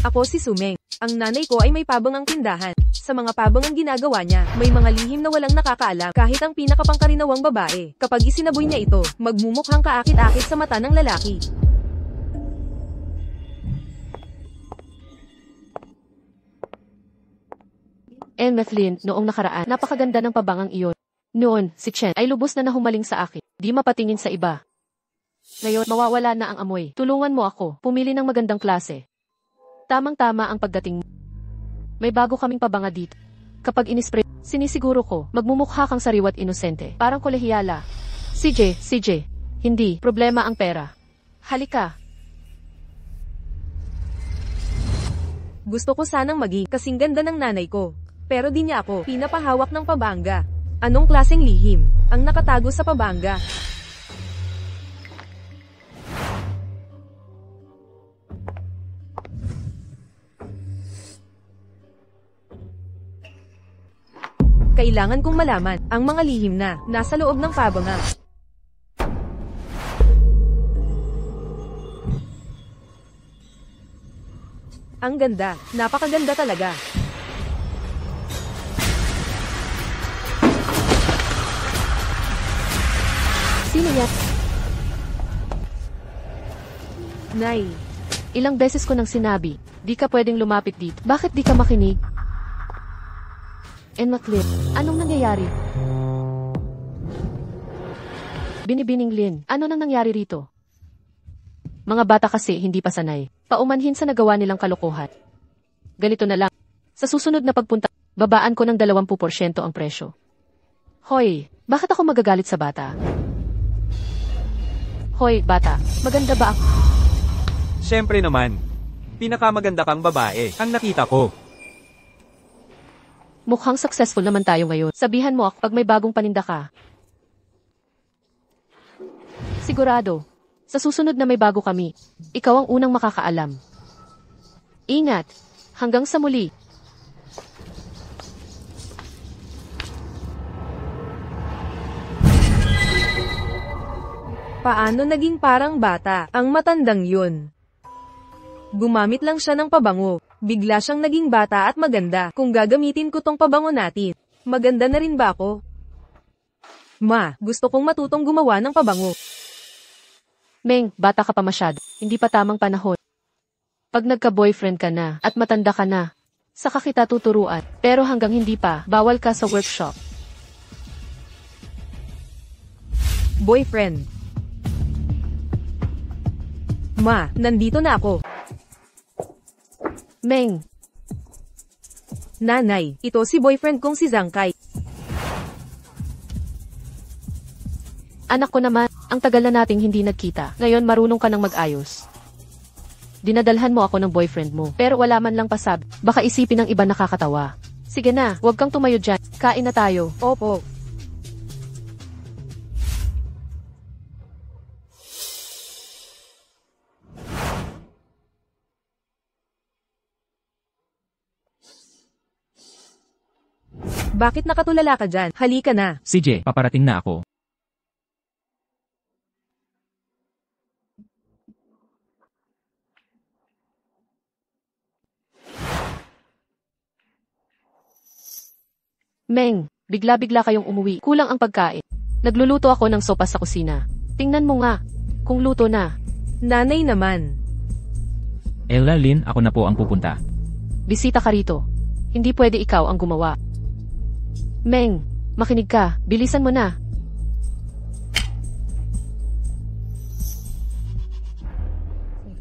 Ako si Sumeng. Ang nanay ko ay may pabangang tindahan. Sa mga pabangang ginagawa niya, may mga lihim na walang nakakaalam kahit ang pinakapangkarinawang babae. Kapag isinaboy niya ito, magmumukhang kaakit-akit sa mata ng lalaki. Methlin, noong nakaraan, napakaganda ng pabangang iyon. Noon, si Chen ay lubos na nahumaling sa akin. Di mapatingin sa iba. Ngayon, mawawala na ang amoy. Tulungan mo ako, pumili ng magandang klase. Tamang-tama ang pagdating mo. May bago kaming pabanga dito. Kapag inispray, sinisiguro ko, magmumukha kang sariwat inosente. Parang kolehiyala. CJ, hindi, problema ang pera. Halika. Gusto ko sanang maging kasing ganda ng nanay ko. Pero di niya ako pinapahawak ng pabanga. Anong klaseng lihim ang nakatago sa pabanga? Kailangan kong malaman ang mga lihim na nasa loob ng pabanga. Ang ganda, napakaganda talaga. Sino yan? Nay, Ilang beses ko nang sinabi, di ka pwedeng lumapit dito. Bakit di ka makinig? Maclear, anong nangyayari? Binibining Lin, ano nang nangyari rito? Mga bata kasi hindi pa sanay. Paumanhin sa nagawa nilang kalokohan. Ganito na lang. Sa susunod na pagpunta, babaan ko ng 20% ang presyo. Hoy, bakit ako magagalit sa bata? Hoy, bata, maganda ba ako? Siyempre naman. Pinakamaganda kang babae ang nakita ko. Mukhang successful naman tayo ngayon. Sabihan mo ako pag may bagong paninda ka. Sigurado. Sa susunod na may bago kami, ikaw ang unang makakaalam. Ingat. Hanggang sa muli. paano naging parang bata ang matandang yun? Gumamit lang siya ng pabango. Bigla siyang naging bata at maganda. Kung gagamitin ko tong pabango natin, maganda na rin ba ako? Ma, gusto kong matutong gumawa ng pabango. Meng, bata ka pa masyado. Hindi pa tamang panahon. Pag nagka-boyfriend ka na at matanda ka na, saka kita tuturuan. Pero hanggang hindi pa, bawal ka sa workshop. Boyfriend. Ma, nandito na ako. Meng, Nanay, ito si boyfriend kong si Zhang Kai. anak ko naman, ang tagal na nating hindi nagkita. Ngayon marunong ka nang mag-ayos. Dinadalhan mo ako ng boyfriend mo, pero wala man lang pasabi. Baka isipin ng iba nakakatawa. Sige na, huwag kang tumayo dyan. Kain na tayo. Opo. Bakit nakatulala ka dyan? Halika na. CJ, paparating na ako. Meng, bigla-bigla kayong umuwi. Kulang ang pagkain. Nagluluto ako ng sopa sa kusina. Tingnan mo nga, kung luto na. Nanay naman. Lin, ako na po ang pupunta. Bisita ka rito. Hindi pwede ikaw ang gumawa. Meng, makinig ka. Bilisan mo na.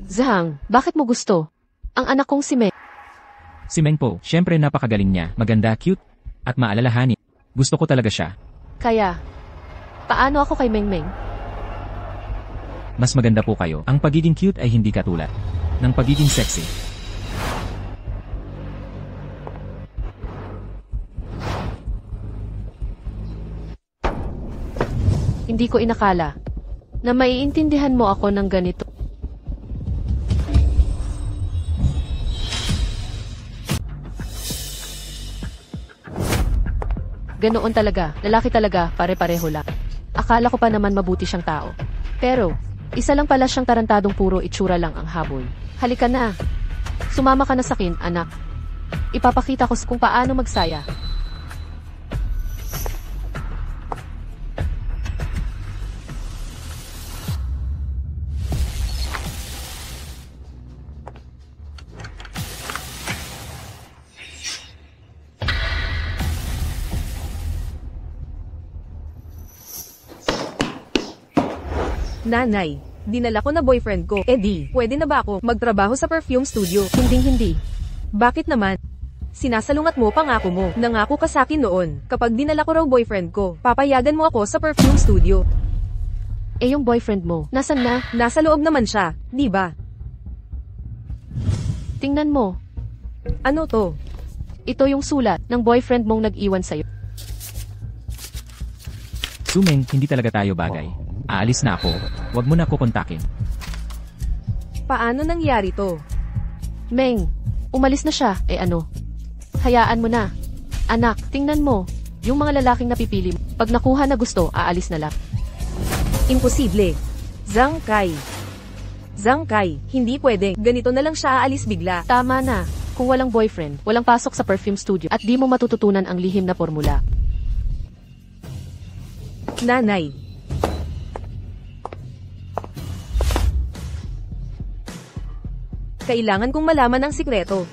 Zhang, bakit mo gusto? Ang anak kong si Meng. Si Meng po, syempre napakagaling niya. Maganda, cute, at maalalahanin. Gusto ko talaga siya. Kaya, paano ako kay Meng Meng? Mas maganda po kayo. Ang pagiging cute ay hindi katulad ng pagiging sexy. Hindi ko inakala na maiintindihan mo ako ng ganito. Ganoon talaga, lalaki talaga, pare-pareho lang. Akala ko pa naman mabuti siyang tao. Pero, isa lang pala siyang tarantadong puro itsura lang ang habol. Halika na. Sumama ka na sa akin, anak. Ipapakita ko kung paano magsaya. Nanay, dinala ko na boyfriend ko. Di, pwede na ba ako magtrabaho sa perfume studio? Hindi. Bakit naman? Sinasalungat mo pangako mo. Nangako ka sa akin noon. Kapag dinala ko raw boyfriend ko, papayagan mo ako sa perfume studio. Yung boyfriend mo, nasan na? Nasa loob naman siya, di ba? Tingnan mo. Ano to? Ito yung sulat ng boyfriend mong nag-iwan sa'yo. Sumeng, hindi talaga tayo bagay. Aalis na ako. Huwag mo na ako kontakin. Paano nangyari to? Meng, umalis na siya. Ano? Hayaan mo na. Anak, tingnan mo. Yung mga lalaking napipili mo. Pag nakuha na gusto, aalis na lang. Imposible. Zhang Kai, hindi pwede. Ganito na lang siya aalis bigla. Tama na. Kung walang boyfriend, walang pasok sa perfume studio at di mo matututunan ang lihim na formula. Nanay. Kailangan kong malaman ang sikreto.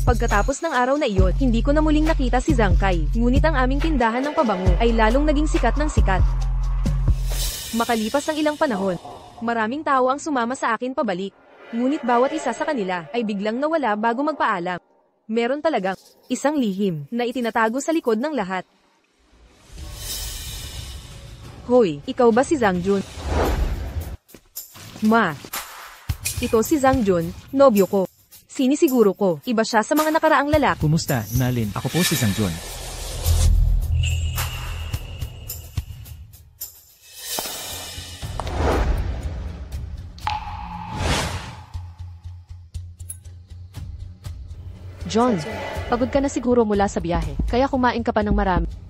Pagkatapos ng araw na iyon, hindi ko na muling nakita si Zhang Kai. Ngunit ang aming tindahan ng pabango ay lalong naging sikat ng sikat. Makalipas ang ilang panahon, maraming tao ang sumama sa akin pabalik. Ngunit bawat isa sa kanila ay biglang nawala bago magpaalam. Meron talagang isang lihim na itinatago sa likod ng lahat. Hoy, ikaw ba si Zhang Jun? Ma. Ito si Zhang Jun, nobyo ko. Sinisiguro ko, iba siya sa mga nakaraang lalaki. Kumusta, Nalin? Ako po si Sangjun. John, pagod ka na siguro mula sa biyahe, kaya kumain ka pa ng marami.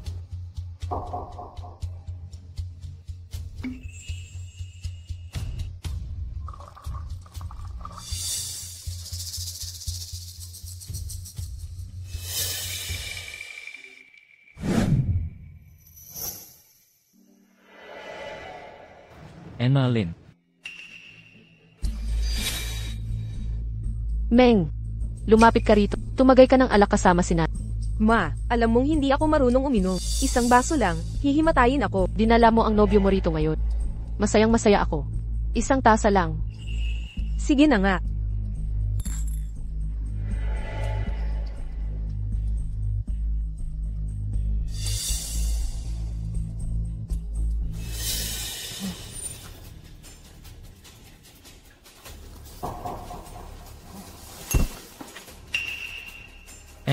Nalin. Meng, lumapit ka rito. Tumagay ka ng alak kasama si Nat. Ma, alam mong hindi ako marunong uminom. Isang baso lang, hihimatayin ako. Dinala mo ang nobyo mo rito ngayon. Masayang masaya ako. Isang tasa lang. Sige na nga.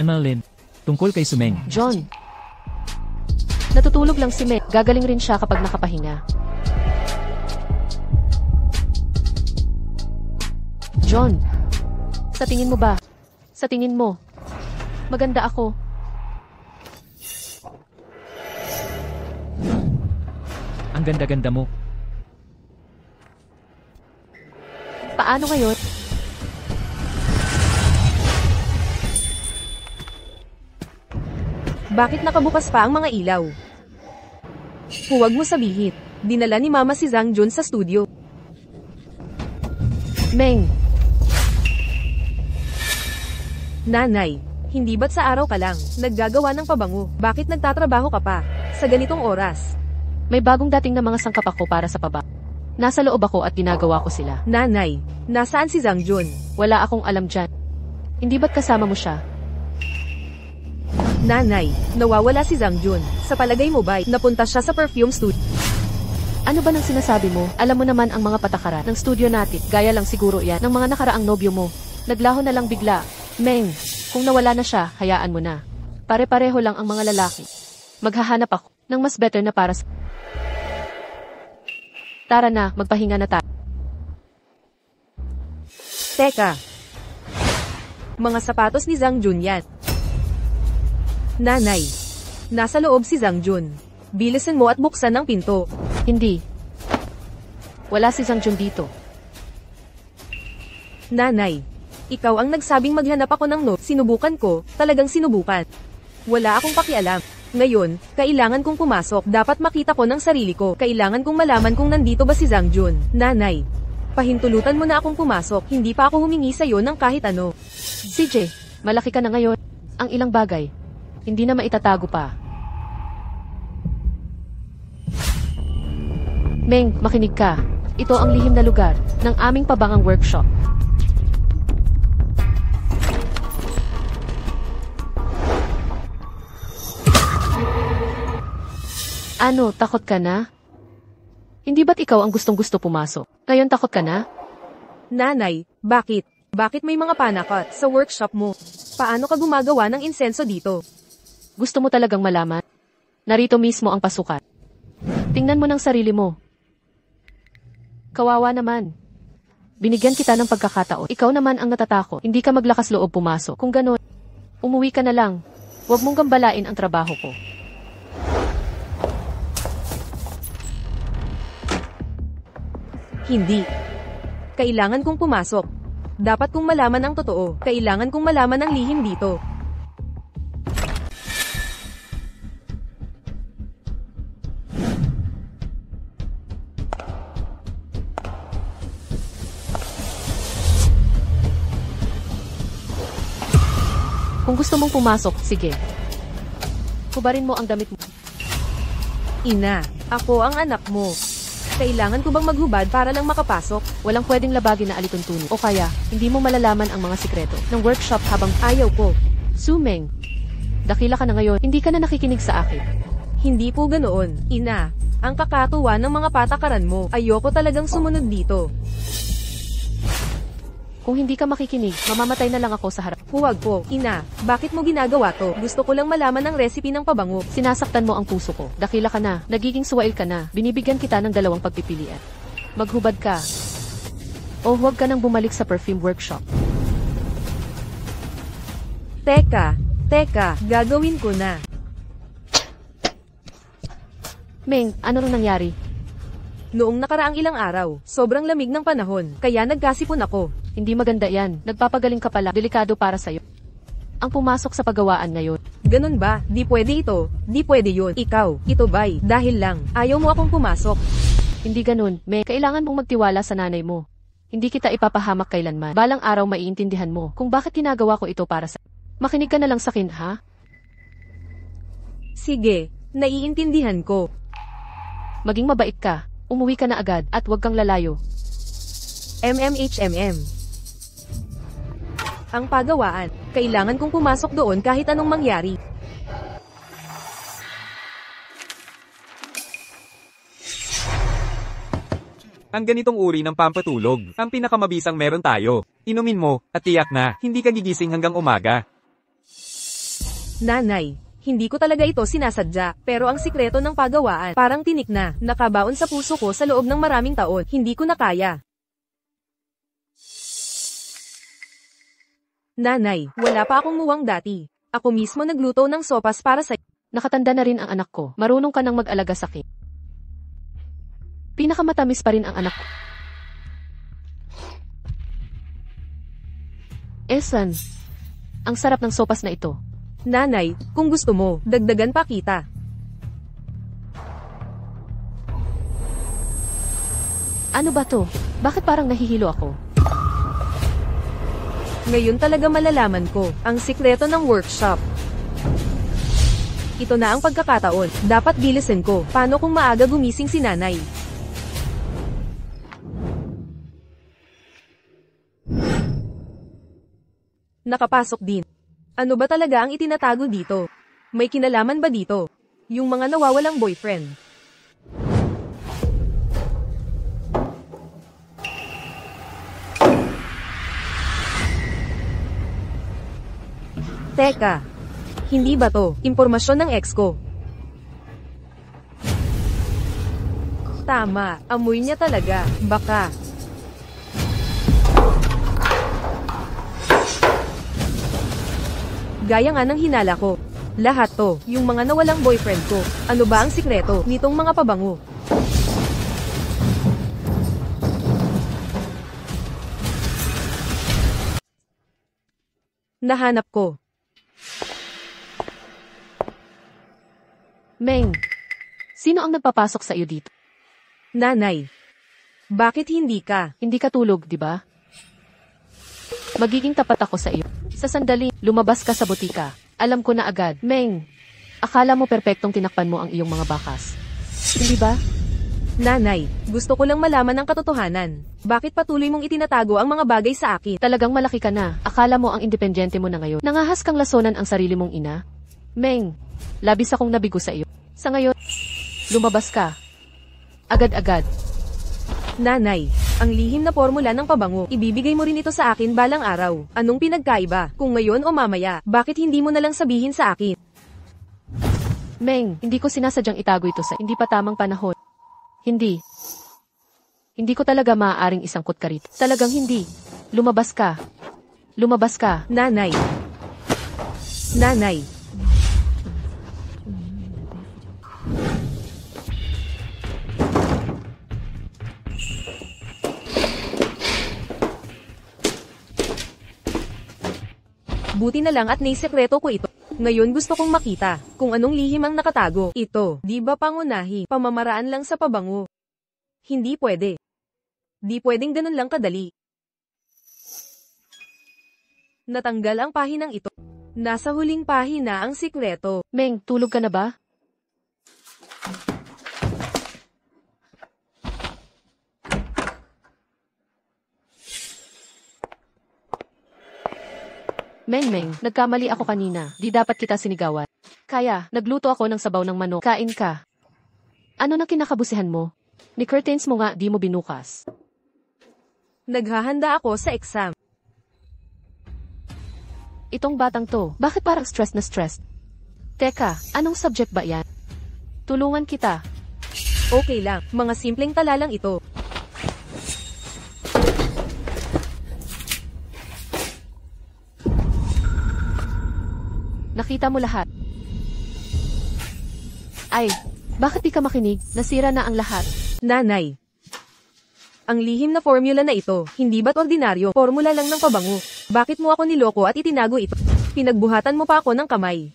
Nalin. Tungkol kay Sumeng. John, natutulog lang si Meng. Gagaling rin siya kapag nakapahinga. John, sa tingin mo ba? Sa tingin mo, maganda ako. Ang ganda-ganda mo. Paano ngayon? Bakit nakabukas pa ang mga ilaw? Huwag mo sabihin. Dinala ni Mama si Zhang Jun sa studio. Meng, Nanay, hindi ba't sa araw ka lang naggagawa ng pabango? Bakit nagtatrabaho ka pa sa ganitong oras? may bagong dating na mga sangkap ako para sa paba. Nasa loob ako at ginagawa ko sila. Nanay, nasaan si Zhang Jun? Wala akong alam dyan. Hindi ba't kasama mo siya? Nanay, nawawala si Zhang Jun. Sa palagay mo ba'y napunta siya sa perfume studio? Ano ba nang sinasabi mo? Alam mo naman ang mga patakaran ng studio natin. Gaya lang siguro yan ng mga nakaraang nobyo mo. Naglaho na lang bigla. Meng, kung nawala na siya, hayaan mo na. Pare-pareho lang ang mga lalaki. Maghahanap ako ng mas better na para sa... Tara na, magpahinga na tayo. Teka. Mga sapatos ni Zhang Jun yan. Nanay, nasa loob si Zhang Jun. Bilisan mo at buksan ang pinto. Hindi, Wala si Zhang Jun dito. Nanay, ikaw ang nagsabing maghanap ako ng note. Sinubukan ko, talagang sinubukan. Wala akong pakialam. Ngayon, kailangan kong pumasok. Dapat makita ko ng sarili ko. Kailangan kong malaman kung nandito ba si Zhang Jun. Nanay, pahintulutan mo na akong pumasok. Hindi pa ako humingi sa'yo ng kahit ano. CJ, malaki ka na ngayon. Ang ilang bagay, hindi na maitatago pa. Meng, makinig ka. Ito ang lihim na lugar ng aming pabangang workshop. Ano, takot ka na? Hindi ba't ikaw ang gustong-gusto pumasok? Ngayon takot ka na? Nanay, bakit? Bakit may mga panakot sa workshop mo? Paano ka gumagawa ng insenso dito? Gusto mo talagang malaman? Narito mismo ang pasukan. Tingnan mo ng sarili mo. Kawawa naman. Binigyan kita ng pagkakataon. Ikaw naman ang natatakot. Hindi ka maglakas loob pumasok. Kung ganon, umuwi ka na lang. Huwag mong gambalain ang trabaho ko. Hindi. Kailangan kong pumasok. Dapat kong malaman ang totoo. Kailangan kong malaman ang lihim dito. Kung gusto mong pumasok, sige. Hubarin mo ang damit mo. Ina, ako ang anak mo. Kailangan ko bang maghubad para lang makapasok? Walang pwedeng labagin na alituntunin. O kaya, hindi mo malalaman ang mga sikreto ng workshop habang Ayaw ko. Sumeng. Dakila ka na ngayon, hindi ka na nakikinig sa akin. Hindi po ganoon. Ina, ang kakatuwa ng mga patakaran mo. Ayoko talagang sumunod dito. Kung hindi ka makikinig, mamamatay na lang ako sa harap. Huwag po. Ina, bakit mo ginagawa to? Gusto ko lang malaman ang recipe ng pabango. Sinasaktan mo ang puso ko. Dakila ka na, nagiging suwail ka na. Binibigyan kita ng dalawang pagpipilian. Maghubad ka. O huwag ka nang bumalik sa perfume workshop. Teka, gagawin ko na. Meng, ano nang nangyari? Noong nakaraang ilang araw, sobrang lamig ng panahon, kaya nagkasipon ako. Hindi maganda yan. Nagpapagaling ka pala. Delikado para sa'yo. Ang pumasok sa paggawaan ngayon. Ganun ba? Di pwede ito. Di pwede yun. Ikaw, ito ba'y, dahil lang, ayaw mo akong pumasok. Hindi ganun. Kailangan mong magtiwala sa nanay mo. Hindi kita ipapahamak kailanman. Balang araw maiintindihan mo kung bakit ginagawa ko ito para sa... Makinig ka na lang sa akin, ha? Sige, naiintindihan ko. Maging mabait ka. Umuwi ka na agad at huwag kang lalayo. Ang pagawaan, kailangan kong pumasok doon kahit anong mangyari. Ang ganitong uri ng pampatulog, ang pinakamabisang meron tayo. Inumin mo, at tiyak na, hindi ka gigising hanggang umaga. Nanay, hindi ko talaga ito sinasadya, pero ang sikreto ng pagawaan, parang tinik na, nakabaon sa puso ko sa loob ng maraming taon, hindi ko na kaya. Nanay, wala pa akong muwang dati. Ako mismo nagluto ng sopas para sa... Nakatanda na rin ang anak ko. Marunong ka nang mag-alaga sa akin. Pinakamatamis pa rin ang anak ko. Esan, ang sarap ng sopas na ito. Nanay, kung gusto mo, dagdagan pa kita. Ano ba to? Bakit parang nahihilo ako? Ngayon talaga malalaman ko, ang sikreto ng workshop. Ito na ang pagkakataon, dapat bilisin ko, paano kung maaga gumising si nanay? Nakapasok din. Ano ba talaga ang itinatago dito? May kinalaman ba dito? Yung mga nawawalang boyfriend. Teka, hindi ba to impormasyon ng ex ko? Tama, amoy niya talaga, baka. Gaya nga ng hinala ko. Lahat to, yung mga nawalang boyfriend ko. Ano ba ang sikreto nitong mga pabango? Nahanap ko. Meng, sino ang nagpapasok sa iyo dito? Nanay. Bakit hindi ka? Hindi ka tulog, di ba? Magiging tapat ako sa iyo. Sa sandali, lumabas ka sa butika. Alam ko na agad. Meng, akala mo perpektong tinakpan mo ang iyong mga bakas. Hindi ba? Nanay, gusto ko lang malaman ang katotohanan. Bakit patuloy mong itinatago ang mga bagay sa akin? Talagang malaki ka na. Akala mo ang independyente mo na ngayon. Nangahas kang lasonan ang sarili mong ina? Meng, labis akong nabigo sa iyo. Sa ngayon, lumabas ka. Agad-agad. Nanay, ang lihim na formula ng pabango, ibibigay mo rin ito sa akin balang araw. Anong pinagkaiba? Kung ngayon o mamaya, bakit hindi mo na lang sabihin sa akin? Meng, hindi ko sinasadyang itago ito sa hindi pa tamang panahon. Hindi. Hindi ko talaga maaaring isangkot ka rito. Talagang hindi. Lumabas ka. Lumabas ka. Nanay. Nanay. Buti na lang at naisekreto ko ito. Ngayon gusto kong makita kung anong lihim ang nakatago. Ito, di ba pangunahi, pamamaraan lang sa pabango? Hindi pwede. Di pwedeng ganun lang kadali. Natanggal ang pahinang ito. Nasa huling pahina ang sikreto. Meng, tulog ka na ba? Meng, nagkamali ako kanina. Di dapat kita sinigawan. Kaya, nagluto ako ng sabaw ng manok. Kain ka. Ano na kinakabusihan mo? Ni curtains mo nga, di mo binukas. Naghahanda ako sa exam. Itong batang to, bakit parang stress na stress? Teka, anong subject ba yan? Tulungan kita. Okay lang, mga simpleng tala lang ito. Nakita mo lahat. Ay, bakit di ka makinig? Nasira na ang lahat. Nanay. Ang lihim na formula na ito, hindi ba't ordinaryo? Formula lang ng pabango. Bakit mo ako niloko at itinago ito? Pinagbuhatan mo pa ako ng kamay.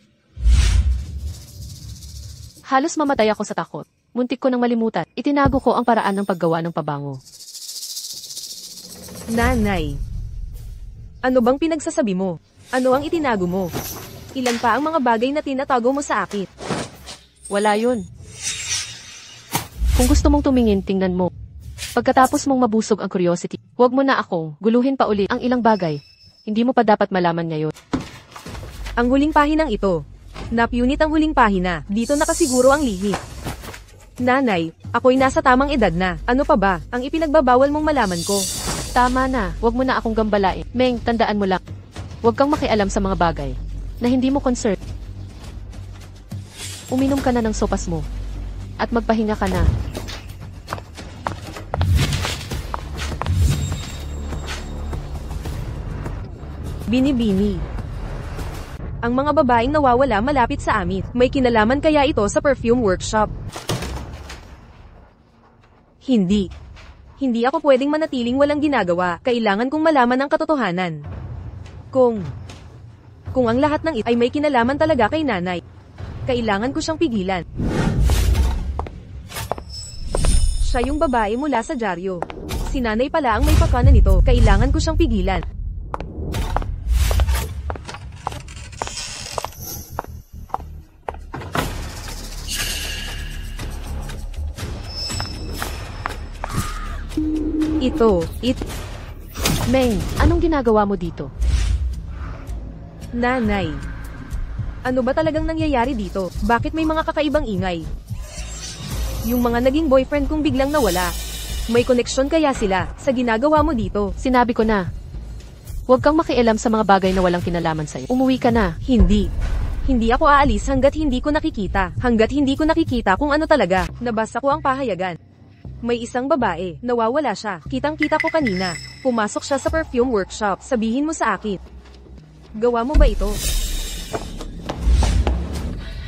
Halos mamatay ako sa takot. Muntik ko nang malimutan. Itinago ko ang paraan ng paggawa ng pabango. Nanay. Ano bang pinagsasabi mo? Ano ang itinago mo? Ilan pa ang mga bagay na tinatago mo sa akin? Wala yun. Kung gusto mong tumingin, tingnan mo. Pagkatapos mong mabusog ang curiosity, huwag mo na akong guluhin pa uli ang ilang bagay. Hindi mo pa dapat malaman ngayon. Ang huling pahinang ito. Napunit ang huling pahina. Dito nakasiguro ang lihi. Nanay, ako'y nasa tamang edad na. Ano pa ba ang ipinagbabawal mong malaman ko? Tama na. Huwag mo na akong gambalain. Meng, tandaan mo lang. Huwag kang makialam sa mga bagay na hindi mo concern. Uminom ka na ng sopas mo. At magpahinga ka na. Bini-bini. Ang mga babaeng nawawala malapit sa amin. May kinalaman kaya ito sa perfume workshop? Hindi. Hindi ako pwedeng manatiling walang ginagawa. Kailangan kong malaman ang katotohanan. Kung ang lahat ng ito ay may kinalaman talaga kay nanay, kailangan ko siyang pigilan. Siya yung babae mula sa dyaryo. Si nanay pala ang may pakanan nito. Kailangan ko siyang pigilan. Meng, anong ginagawa mo dito? Nanay. Ano ba talagang nangyayari dito? Bakit may mga kakaibang ingay? Yung mga naging boyfriend kong biglang nawala. May koneksyon kaya sila sa ginagawa mo dito? Sinabi ko na. Huwag kang makialam sa mga bagay na walang kinalaman sa'yo. Umuwi ka na. Hindi. Hindi ako aalis hanggat hindi ko nakikita. Hanggat hindi ko nakikita kung ano talaga. Nabasa ko ang pahayagan. May isang babae, nawawala siya. Kitang-kita ko kanina. Pumasok siya sa perfume workshop. Sabihin mo sa akin. Gawa mo ba ito?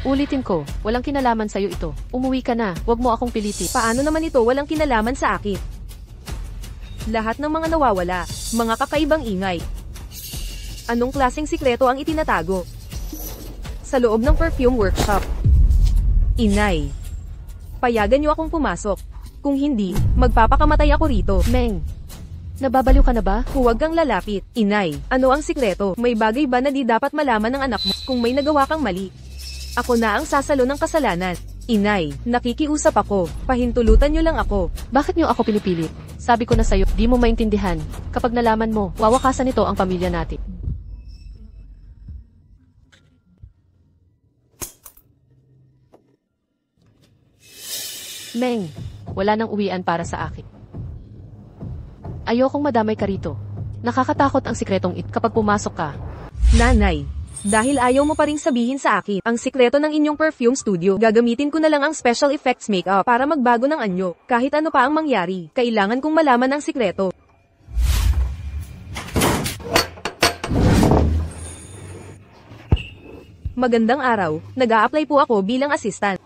Ulitin ko, walang kinalaman sa'yo ito. Umuwi ka na, huwag mo akong pilitin. Paano naman ito walang kinalaman sa akin? Lahat ng mga nawawala, mga kakaibang ingay. Anong klaseng sikreto ang itinatago? Sa loob ng perfume workshop. Inay. Payagan niyo akong pumasok. Kung hindi, magpapakamatay ako rito. Meng, nababaliw ka na ba? Huwag kang lalapit. Inay, ano ang sikreto? May bagay ba na di dapat malaman ng anak mo kung may nagawa kang mali? Ako na ang sasalo ng kasalanan. Inay, nakikiusap ako. Pahintulutan niyo lang ako. Bakit niyo ako pinipili? Sabi ko na sa'yo, di mo maintindihan. Kapag nalaman mo, wawakasan nito ang pamilya natin. Meng, wala nang uwian para sa akin. Ayokong madamay ka rito. Nakakatakot ang sikretong ito kapag pumasok ka. Nanay, dahil ayaw mo pa ring sabihin sa akin ang sikreto ng inyong perfume studio, gagamitin ko na lang ang special effects makeup para magbago ng anyo. Kahit ano pa ang mangyari, kailangan kong malaman ang sikreto. Magandang araw, nag-a-apply po ako bilang assistant.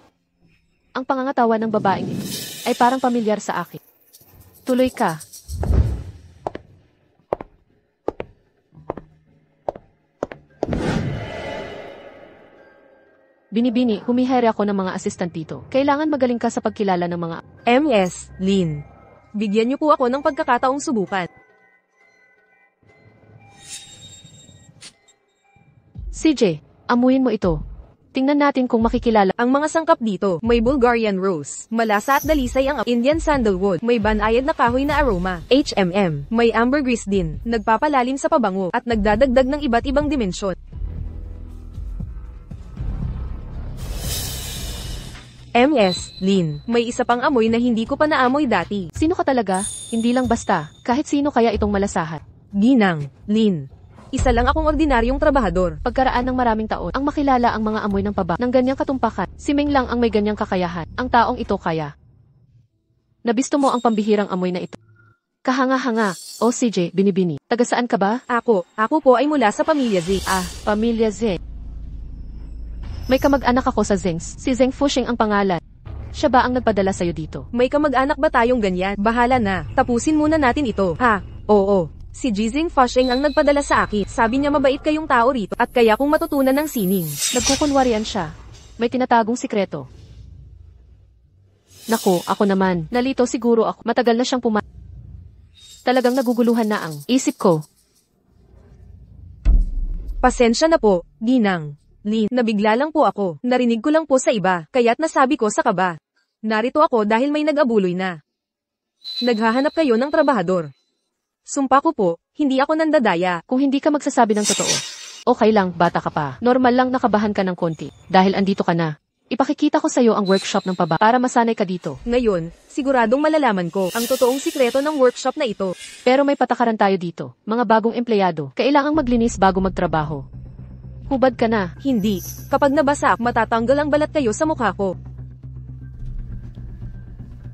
Ang pangangatawa ng babaeng ito ay parang pamilyar sa akin. Tuloy ka. Binibini, humihere ako ng mga assistant dito. Kailangan magaling ka sa pagkilala ng mga... MS, Lin. Bigyan niyo po ako ng pagkakataong subukan. CJ, amuyin mo ito. Tingnan natin kung makikilala. Ang mga sangkap dito, may Bulgarian rose, malasa at dalisay ang Indian sandalwood, may banayad na kahoy na aroma, HMM, may ambergris din, nagpapalalim sa pabango, at nagdadagdag ng iba't ibang dimensyon. MS, Lin, may isa pang amoy na hindi ko pa naamoy dati. Sino ka talaga? Hindi lang basta. Kahit sino kaya itong malasahan. Ginang, Lin. Isa lang akong ordinaryong trabahador. Pagkaraan ng maraming taon, ang makilala ang mga amoy ng paba ng ganyang katumpakan. Si Meng lang ang may ganyang kakayahan. Ang taong ito kaya. Nabisto mo ang pambihirang amoy na ito. Kahanga-hanga. O CJ, binibini. Taga saan ka ba? Ako po ay mula sa pamilya Z. Pamilya Z. May kamag-anak ako sa Zengs. Si Zeng Fushing ang pangalan. Siya ba ang nagpadala sa'yo dito? May kamag-anak ba tayong ganyan? Bahala na. Tapusin muna natin ito. Oo. Si Jizing Fushing ang nagpadala sa akin. Sabi niya mabait kayong tao rito at kaya kong matutunan ng sining. Nagkukunwarian siya. May tinatagong sikreto. Naku, ako naman. Nalito siguro ako. Matagal na siyang Talagang naguguluhan na ang isip ko. Pasensya na po, Ginang. Lin, nabigla lang po ako. Narinig ko lang po sa iba, kaya't nasabi ko sa kaba. Narito ako dahil may nag-abuloy na. Naghahanap kayo ng trabahador. Sumpa ko po, hindi ako nandadaya. Kung hindi ka magsasabi ng totoo. Okay lang, bata ka pa. Normal lang nakabahan ka ng konti. Dahil andito ka na. Ipakikita ko sa'yo ang workshop ng paba para masanay ka dito. Ngayon, siguradong malalaman ko ang totoong sikreto ng workshop na ito. Pero may patakaran tayo dito. Mga bagong empleyado. Kailangang maglinis bago magtrabaho. Hubad ka na. Hindi. Kapag nabasa, matatanggal ang balat kayo sa mukha ko.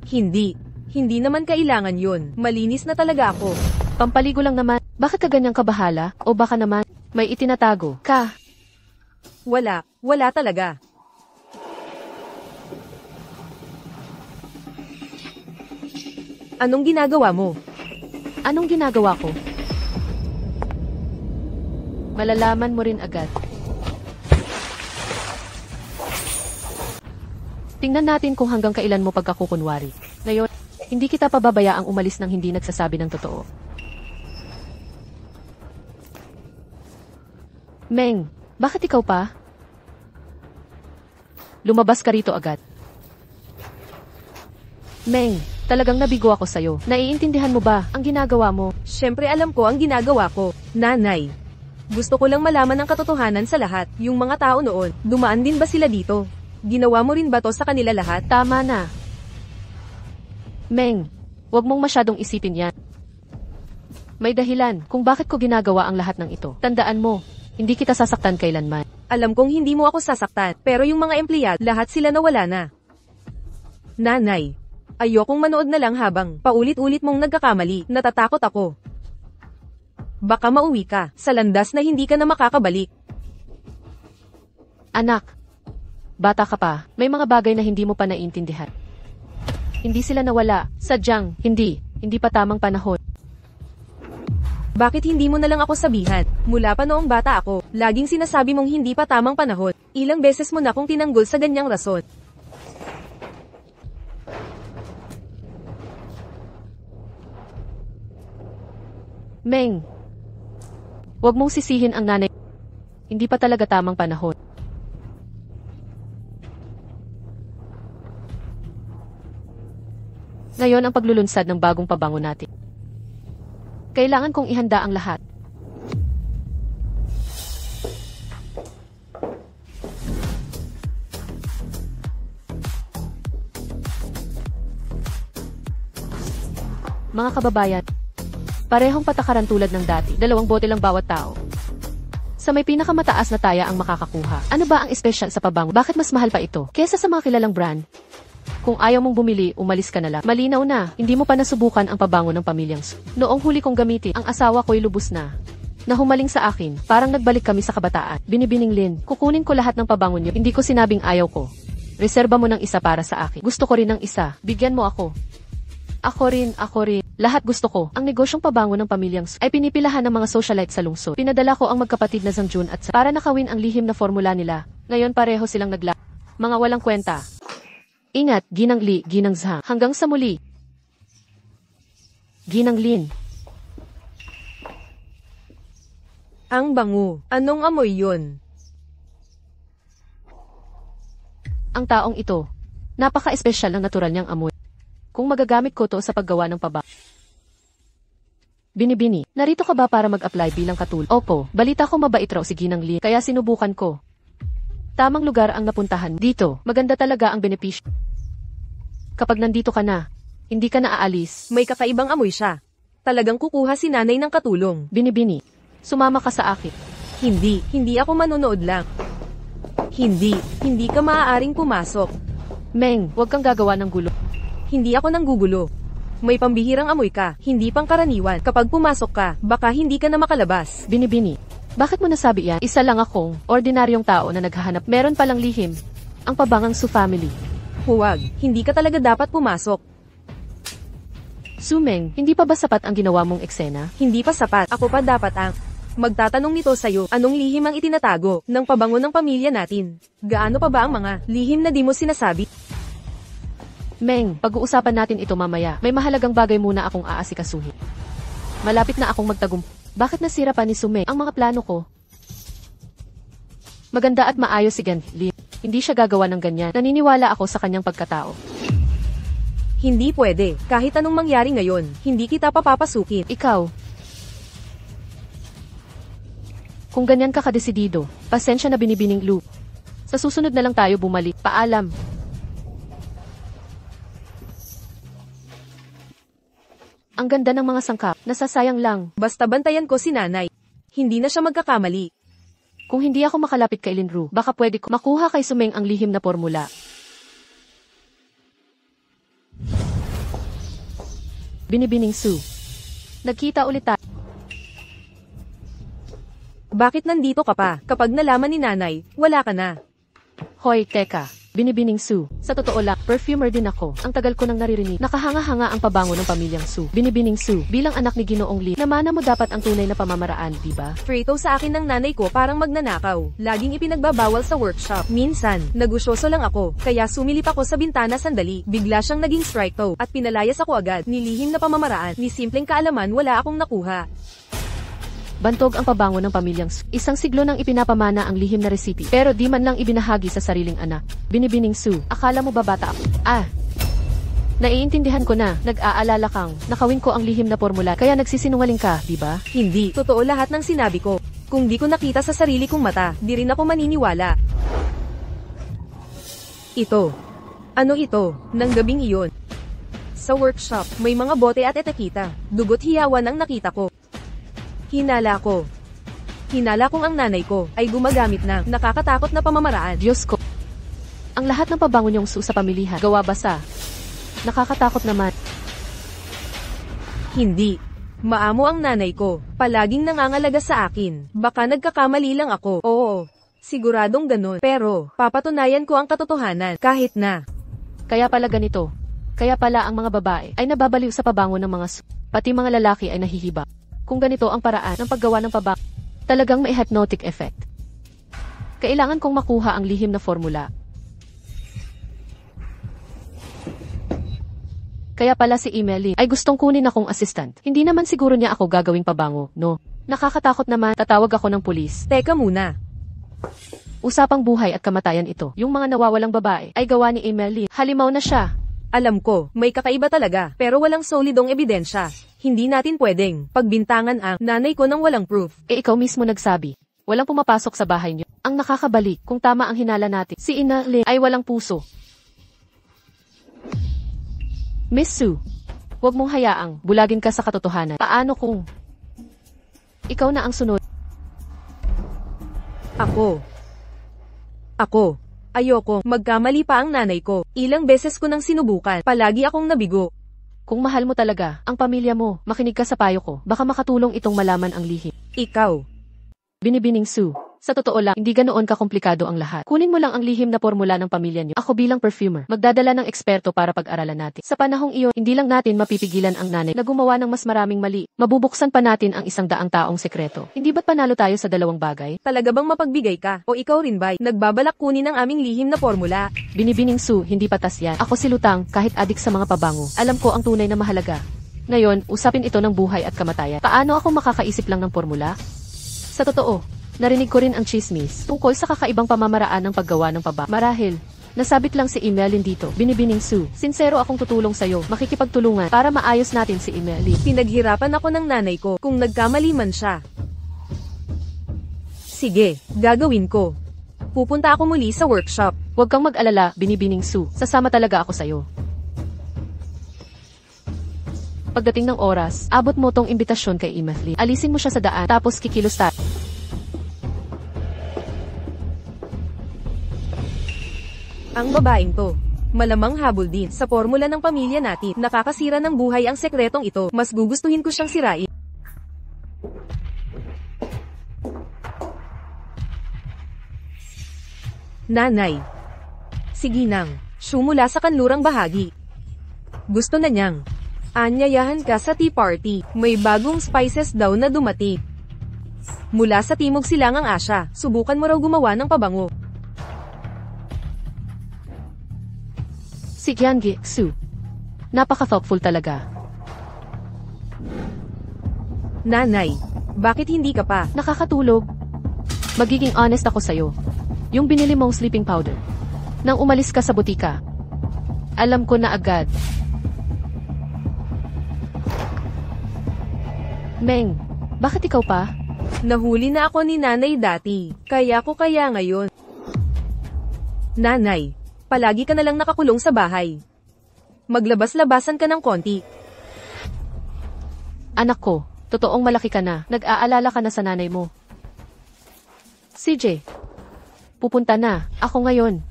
Hindi. Hindi naman kailangan yun. Malinis na talaga ako. Pampaligo lang naman. Bakit ka ganyang kabahala? O baka naman, may itinatago ka? Wala talaga. Anong ginagawa mo? Anong ginagawa ko? Malalaman mo rin agad. Tingnan natin kung hanggang kailan mo pagkakukunwari. Ngayon, hindi kita pababayaang umalis ng hindi nagsasabi ng totoo. Meng, bakit ikaw pa? Lumabas ka rito agad. Meng, talagang nabigo ako sa'yo. Naiintindihan mo ba ang ginagawa mo? Siyempre alam ko ang ginagawa ko, nanay. Gusto ko lang malaman ang katotohanan sa lahat. Yung mga tao noon, dumaan din ba sila dito? Ginawa mo rin ba to sa kanila lahat? Tama na. Meng, wag mong masyadong isipin yan. May dahilan kung bakit ko ginagawa ang lahat ng ito. Tandaan mo, hindi kita sasaktan kailanman. Alam kong hindi mo ako sasaktan, pero yung mga empleyado, lahat sila nawala na. Nanay, ayokong manood na lang habang paulit-ulit mong nagkakamali. Natatakot ako. Baka mauwi ka sa landas na hindi ka na makakabalik. Anak, bata ka pa, may mga bagay na hindi mo pa naiintindihan. Hindi sila nawala, sadyang, hindi pa tamang panahon. Bakit hindi mo na lang ako sabihan? Mula pa noong bata ako, laging sinasabi mong hindi pa tamang panahon. Ilang beses mo na akong tinanggol sa ganyang rason. Meng, huwag mong sisihin ang nanay. Hindi pa talaga tamang panahon. Ngayon ang paglulunsad ng bagong pabango natin. Kailangan kong ihanda ang lahat. Mga kababayan, parehong patakaran tulad ng dati, 2 bote lang bawat tao. Sa may pinakamataas na taya ang makakakuha. Ano ba ang espesyal sa pabango? Bakit mas mahal pa ito kesa sa mga kilalang brand? Kung ayaw mong bumili, umalis ka na lang. Malinaw na, hindi mo pa nasubukan ang pabango ng pamilyang Su. Noong huli kong gamitin, ang asawa ko'y lubos na humaling sa akin, parang nagbalik kami sa kabataan. Binibining Lin, kukunin ko lahat ng pabango niyo. Hindi ko sinabing ayaw ko. Reserba mo ng isa para sa akin. Gusto ko rin ng isa. Bigyan mo ako. Ako rin. Lahat gusto ko. Ang negosyong pabango ng pamilyang Su ay pinipilahan ng mga socialite sa lungsod. Pinadala ko ang magkapatid na Zhang Jun at Sa para nakawin ang lihim na formula nila. Ngayon pareho silang mga walang kwenta. Ingat, Ginang Li, Ginang Zhang. Hanggang sa muli. Ginang Lin. Ang bango. Anong amoy yun? Ang taong ito, napaka-espesyal ng natural niyang amoy. Kung magagamit ko to sa paggawa ng pabango. Binibini, narito ka ba para mag-apply bilang katul? Opo, balita ko mabait raw si Ginang Lin, kaya sinubukan ko. Tamang lugar ang napuntahan. Dito, maganda talaga ang benepisyo. Kapag nandito ka na, hindi ka na aalis. May kakaibang amoy siya. Talagang kukuha si nanay ng katulong. Binibini, sumama ka sa akin. Hindi ako manonood lang. Hindi ka maaaring pumasok. Meng, huwag kang gagawa ng gulo. Hindi ako nanggugulo. May pambihirang amoy ka, hindi pangkaraniwan. Kapag pumasok ka, baka hindi ka na makalabas. Binibini, bakit mo nasabi yan? Isa lang akong, ordinaryong tao na naghahanap. Meron palang lihim. Ang pabangang Su family. Huwag, hindi ka talaga dapat pumasok. Su Meng, hindi pa ba sapat ang ginawa mong eksena? Hindi pa sapat, ako pa dapat ang magtatanong nito sa'yo. Anong lihim ang itinatago ng pabango ng pamilya natin? Gaano pa ba ang mga lihim na di mo sinasabi? Meng, pag-uusapan natin ito mamaya. May mahalagang bagay muna akong aasikasuhin. Malapit na akong magtagumpay. Bakit nasira pa ni Su Meng ang mga plano ko? Maganda at maayos si Gan Li. Hindi siya gagawa ng ganyan. Naniniwala ako sa kanyang pagkatao. Hindi pwede. Kahit anong mangyari ngayon, hindi kita papapasukin. Ikaw. Kung ganyan ka kadesidido, pasensya na Binibining Lu. Sa susunod na lang tayo bumalik. Paalam. Ang ganda ng mga sangkap, nasasayang lang. Basta bantayan ko si nanay. Hindi na siya magkakamali. Kung hindi ako makalapit kay Linru, baka pwede ko makuha kay Su Meng ang lihim na formula. Binibining Su. Nagkita ulit tayo. Bakit nandito ka pa? Kapag nalaman ni nanay, wala ka na. Hoy, teka. Binibining Su. Sa totoo lang, perfumer din ako. Ang tagal ko nang naririnig. Nakahanga-hanga ang pabango ng pamilyang Su. Binibining Su. Bilang anak ni Ginoong Li, namana mo dapat ang tunay na pamamaraan, diba? Frito sa akin ng nanay ko parang magnanakaw. Laging ipinagbabawal sa workshop. Minsan, negosyoso lang ako. Kaya sumilip ako sa bintana sandali. Bigla siyang naging strike to. At pinalayas ako agad. Ni lihim na pamamaraan. Ni simpleng kaalaman wala akong nakuha. Bantog ang pabango ng pamilyang Su. Isang siglo nang ipinapamana ang lihim na resipi, pero di man lang ibinahagi sa sariling anak. Binibining Su, akala mo ba bata ako? Naiintindihan ko na, nag-aalala kang, nakawin ko ang lihim na formula, kaya nagsisinungaling ka, di ba? Hindi. Totoo lahat ng sinabi ko. Kung di ko nakita sa sarili kong mata, di rin ako maniniwala. Ito. Ano ito? Nang gabing iyon. Sa workshop, may mga bote at etekita. Dugot hiyawan ang nakita ko. Hinala kong ang nanay ko ay gumagamit ng nakakatakot na pamamaraan. Diyos ko. Ang lahat ng pabango niyong Su sa pamilihan, gawa ba sa nakakatakot naman? Hindi. Maamo ang nanay ko. Palaging nangangalaga sa akin. Baka nagkakamali lang ako. Oo. Siguradong ganun. Pero, papatunayan ko ang katotohanan kahit na. Kaya pala ganito. Kaya pala ang mga babae ay nababaliw sa pabango ng mga Su. Pati mga lalaki ay nahihiba. kung ganito ang paraan ng paggawa ng pabang. Talagang may hypnotic effect. Kailangan kong makuha ang lihim na formula. Kaya pala si Emily ay gustong kunin akong assistant. Hindi naman siguro niya ako gagawing pabango, no? Nakakatakot naman, tatawag ako ng pulis. Teka muna. Usapang buhay at kamatayan ito. Yung mga nawawalang babae ay gawa ni Emily. Halimaw na siya. Alam ko, may kakaiba talaga, pero walang solidong ebidensya. Hindi natin pwedeng pagbintangan ang nanay ko ng walang proof. Ikaw mismo nagsabi. Walang pumapasok sa bahay niyo. Ang nakakabalik, kung tama ang hinala natin, si Ina Lynn ay walang puso. Miss Sue, huwag mong hayaang bulagin ka sa katotohanan. Paano kung ikaw na ang sunod? Ako. Ayoko, magkamali pa ang nanay ko. Ilang beses ko nang sinubukan, palagi akong nabigo. Kung mahal mo talaga ang pamilya mo, makinig ka sa payo ko. Baka makatulong itong malaman ang lihim. Ikaw. Binibining Sue. Sa totoo lang, hindi ganoon kakomplikado ang lahat. Kunin mo lang ang lihim na formula ng pamilya niyo. Ako bilang perfumer, magdadala ng eksperto para pag-aralan natin. Sa panahong iyon, hindi lang natin mapipigilan ang nanay na gumawa ng mas maraming mali. Mabubuksan pa natin ang 100 taong sekreto. Hindi ba't panalo tayo sa dalawang bagay? Talaga bang mapagbigay ka? O ikaw rin ba? Nagbabalak kunin ang aming lihim na formula? Binibining Sue, hindi patas yan. Ako si Lutang, kahit adik sa mga pabango. Alam ko ang tunay na mahalaga. Ngayon, usapin ito ng buhay at kamatayan. Paano ako makakaisip lang ng formula? Sa totoo, narinig ko rin ang chismis tungkol sa kakaibang pamamaraan ng paggawa ng pabang. Marahil, nasabit lang si Emeline dito. Binibining Sue, sincero akong tutulong sa'yo, makikipagtulungan para maayos natin si Emily. Pinaghirapan ako ng nanay ko kung nagkamali man siya. Sige, gagawin ko. Pupunta ako muli sa workshop. Huwag kang mag-alala, Binibining Sue, sasama talaga ako sa'yo. Pagdating ng oras, abot mo tong imbitasyon kay Emily. Alisin mo siya sa daan, tapos kikilos tayo. Ang babaeng to, malamang habol din sa formula ng pamilya natin. Nakakasira ng buhay ang sekretong ito. Mas gugustuhin ko siyang sirain. Nanay. Sige nang, sumula sa kanlurang bahagi. Gusto na niyang anyayahan ka sa tea party. May bagong spices daw na dumating. Mula sa Timog Silangang Asya, subukan mo raw gumawa ng pabango. Si Gyeonggi, Sue. Napaka-thoughtful talaga. Nanay, bakit hindi ka pa? Nakakatulog. Magiging honest ako sa'yo. Yung binili mong sleeping powder. Nang umalis ka sa butika. Alam ko na agad. Meng, bakit ikaw pa? Nahuli na ako ni nanay dati. Kaya ngayon. Nanay, palagi ka na lang nakakulong sa bahay. Maglabas-labasan ka ng konti. Anak ko, totoong malaki ka na. Nag-aalala ka na sa nanay mo. CJ, pupunta na. Ako ngayon.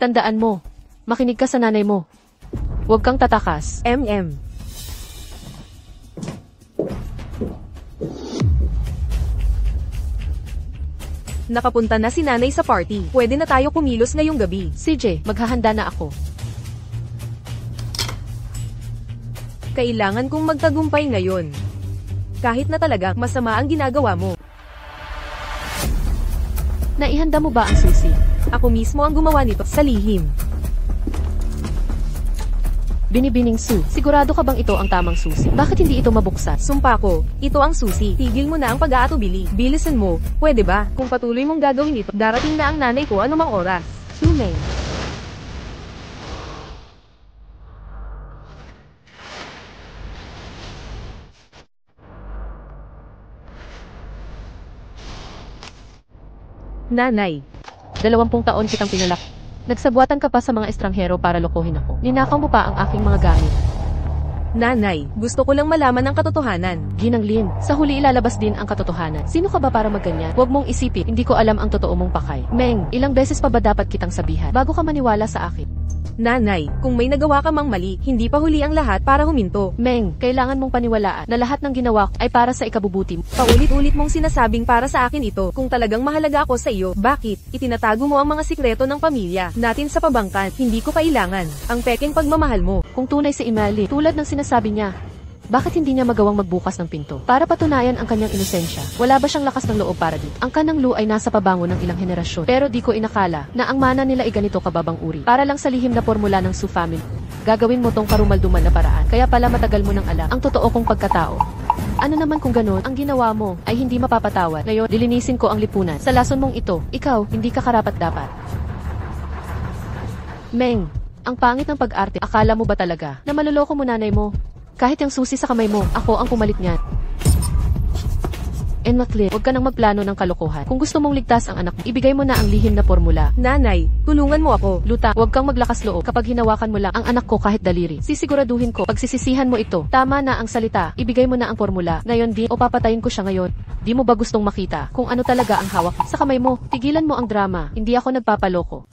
Tandaan mo, makinig ka sa nanay mo. Huwag kang tatakas. Nakapunta na si nanay sa party. Pwede na tayo kumilos ngayong gabi. CJ, maghahanda na ako. Kailangan kong magtagumpay ngayon. Kahit na talaga masama ang ginagawa mo. Naihanda mo ba ang susi? Ako mismo ang gumawa nito sa lihim. Binibining Sue, sigurado ka bang ito ang tamang susi? Bakit hindi ito mabuksan? Sumpa ko, ito ang susi. Tigil mo na ang pag-aatubili. Bilisan mo, pwede ba? Kung patuloy mong gagawin ito, darating na ang nanay ko anumang oras. Sue Meng. Nanay. 20 taon kitang pinalak. Nagsabuatan ka pa sa mga estranghero para lokohin ako. Ninakaw mo pa ang aking mga gamit. Nanay, gusto ko lang malaman ang katotohanan. Ginang Lin, sa huli ilalabas din ang katotohanan. Sino ka ba para magganyan? Huwag mong isipin, hindi ko alam ang totoo mong pakay. Meng, ilang beses pa ba dapat kitang sabihan bago ka maniwala sa akin? Nanay, kung may nagawa ka mang mali, hindi pa huli ang lahat para huminto. Meng, kailangan mong paniwalaan na lahat ng ginawa ko ay para sa ikabubuti mo. Paulit-ulit mong sinasabing para sa akin ito. Kung talagang mahalaga ako sa iyo, bakit itinatago mo ang mga sikreto ng pamilya natin sa pabangkan? Hindi ko kailangan ang pekeng pagmamahal mo. Kung tunay si Emily, tulad ng sinasabi niya, Bakit hindi niya magawang magbukas ng pinto? Para patunayan ang kanyang inosensya. Wala ba siyang lakas ng loob para dito? Ang kanang Lu ay nasa pabango ng ilang henerasyon. Pero di ko inakala na ang mana nila ay ganito kababang uri. Para lang sa lihim na formula ng Su family. Gagawin mo tong karumalduman na paraan. Kaya pala matagal mo nang alam ang totoo kong pagkatao. Ano naman kung ganon, ang ginawa mo ay hindi mapapatawad. Ngayon, lilinisin ko ang lipunan. Sa lason mong ito, ikaw, hindi ka karapat-dapat. Meng, ang pangit ng pag-arte. Akala mo ba talaga na maluloko mo nanay mo? Kahit yung susi sa kamay mo, ako ang pumalit niyan. And Maclean, huwag ka nang magplano ng kalokohan. Kung gusto mong ligtas ang anak mo, ibigay mo na ang lihim na formula. Nanay, tulungan mo ako. Luta, huwag kang maglakas loob kapag hinawakan mo lang ang anak ko kahit daliri. Sisiguraduhin ko, pagsisisihan mo ito. Tama na ang salita, ibigay mo na ang formula. Ngayon di, o papatayin ko siya ngayon. Di mo ba gustong makita kung ano talaga ang hawak sa kamay mo? Tigilan mo ang drama, hindi ako nagpapaloko.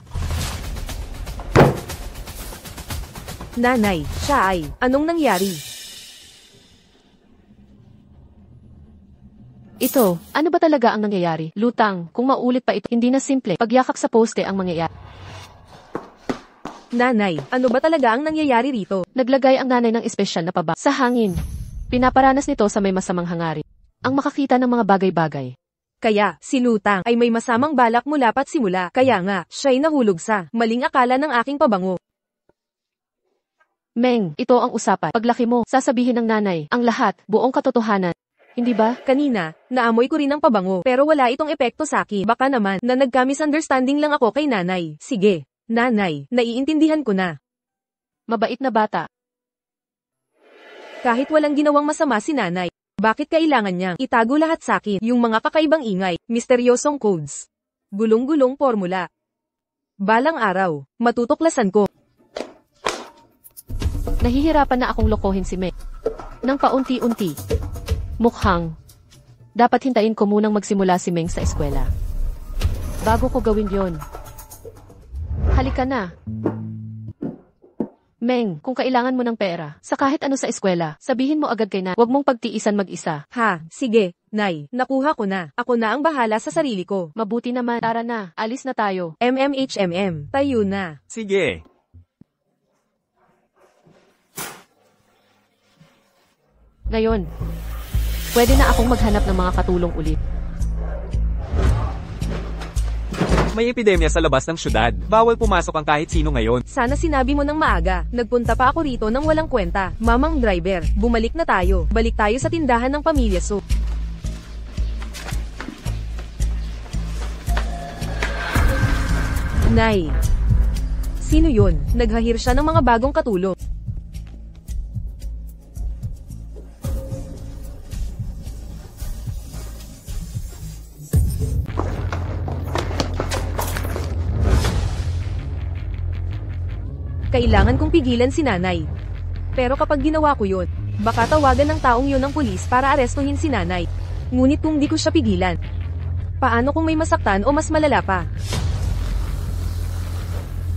Nanay, siya ay, anong nangyari? Ito, ano ba talaga ang nangyayari? Lutang, kung maulit pa ito, hindi na simple. Pagyakak sa poste ang mangyayari. Nanay, ano ba talaga ang nangyayari rito? Naglagay ang nanay ng espesyal na paba sa hangin. Pinaparanas nito sa may masamang hangarin. Ang makakita ng mga bagay-bagay. Kaya, si Lutang ay may masamang balak mula pat simula. Kaya nga, siya'y nahulog sa maling akala ng aking pabango. Meng, ito ang usapan. Paglaki mo, sasabihin ng nanay, ang lahat, buong katotohanan. Hindi ba? Kanina, naamoy ko rin ang pabango, pero wala itong epekto sa akin. Baka naman, na nagka-misunderstanding lang ako kay nanay. Sige, nanay, naiintindihan ko na. Mabait na bata. Kahit walang ginawang masama si nanay, bakit kailangan niyang itago lahat sa akin? Yung mga kakaibang ingay, misteryosong codes, gulong-gulong formula. Balang araw, matutuklasan ko. Nahihirapan na akong lokohin si Meng. Nang paunti-unti. Mukhang, dapat hintayin ko munang magsimula si Meng sa eskwela. Bago ko gawin yon. Halika na. Meng, kung kailangan mo ng pera, sa kahit ano sa eskwela, sabihin mo agad kay na, huwag mong pagtiisan mag-isa. Ha, sige, nay, nakuha ko na. Ako na ang bahala sa sarili ko. Mabuti naman, tara na, alis na tayo. Tayo na. Sige. Ngayon, pwede na akong maghanap ng mga katulong ulit. May epidemya sa labas ng syudad. Bawal pumasok ang kahit sino ngayon. Sana sinabi mo ng maaga. Nagpunta pa ako rito nang walang kwenta. Mamang driver, bumalik na tayo. Balik tayo sa tindahan ng Pamilya Su. Nay. Sino yun? Naghahir siya ng mga bagong katulong. Kailangan kong pigilan si nanay. Pero kapag ginawa ko yun, baka tawagan ng taong yun ng pulis para arestuhin si nanay. Ngunit kung di ko siya pigilan, paano kung may masaktan o mas malala pa?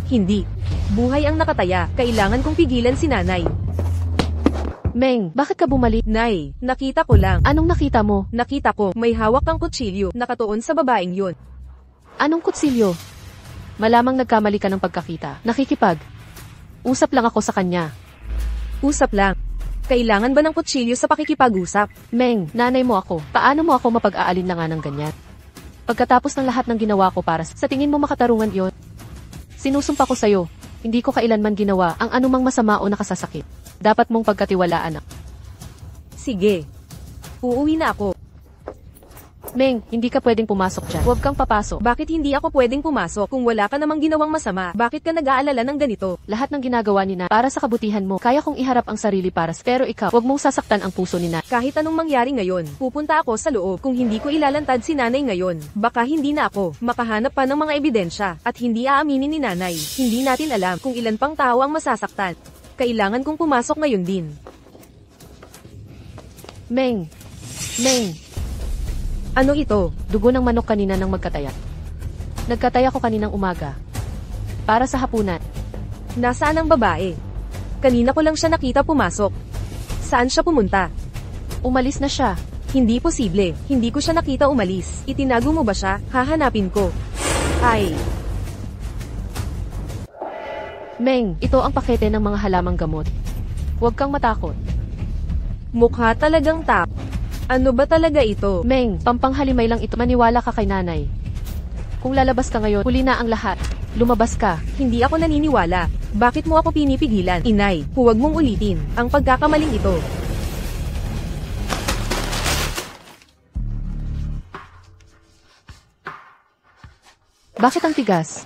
Hindi. Buhay ang nakataya, kailangan kong pigilan si nanay. Meng, bakit ka bumalik? Nay, nakita ko lang. Anong nakita mo? Nakita ko, may hawak kang kutsilyo, nakatuon sa babaeng yun. Anong kutsilyo? Malamang nagkamali ka ng pagkakita. Nakikipag. Usap lang ako sa kanya. Usap lang. Kailangan ba ng kutsilyo sa pakikipag-usap? Meng, nanay mo ako. Paano mo ako mapag-aalinlangan ng ganyan? Pagkatapos ng lahat ng ginawa ko para sa tingin mo makatarungan yon. Sinusumpa ko sa'yo, hindi ko kailanman ginawa ang anumang masama o nakasasakit. Dapat mong pagkatiwalaan ako. Sige. Uuwi na ako. Meng, hindi ka pwedeng pumasok dyan. Huwag kang papasok. Bakit hindi ako pwedeng pumasok kung wala ka namang ginawang masama? Bakit ka nag-aalala ng ganito? Lahat ng ginagawa ni na para sa kabutihan mo. Kaya kong iharap ang sarili para sa... Pero ikaw, huwag mong sasaktan ang puso ni na. Kahit anong mangyari ngayon, pupunta ako sa loob. Kung hindi ko ilalantad si nanay ngayon, baka hindi na ako makahanap pa ng mga ebidensya at hindi aaminin ni nanay. Hindi natin alam kung ilan pang tao ang masasaktan. Kailangan kong pumasok ngayon din. Meng. Ano ito? Dugo ng manok kanina nang magkataya. Nagkataya ko kaninang umaga. Para sa hapunan. Nasaan ang babae? Kanina ko lang siya nakita pumasok. Saan siya pumunta? Umalis na siya. Hindi posible. Hindi ko siya nakita umalis. Itinago mo ba siya? Hahanapin ko. Ay. Meng, ito ang pakete ng mga halamang gamot. Huwag kang matakot. Mukha talagang tap. Ano ba talaga ito? Meng, pampanghalimay lang ito. Maniwala ka kay nanay. Kung lalabas ka ngayon, huli na ang lahat. Lumabas ka. Hindi ako naniniwala. Bakit mo ako pinipigilan? Inay, huwag mong ulitin ang pagkakamaling ito. Bakit ang tigas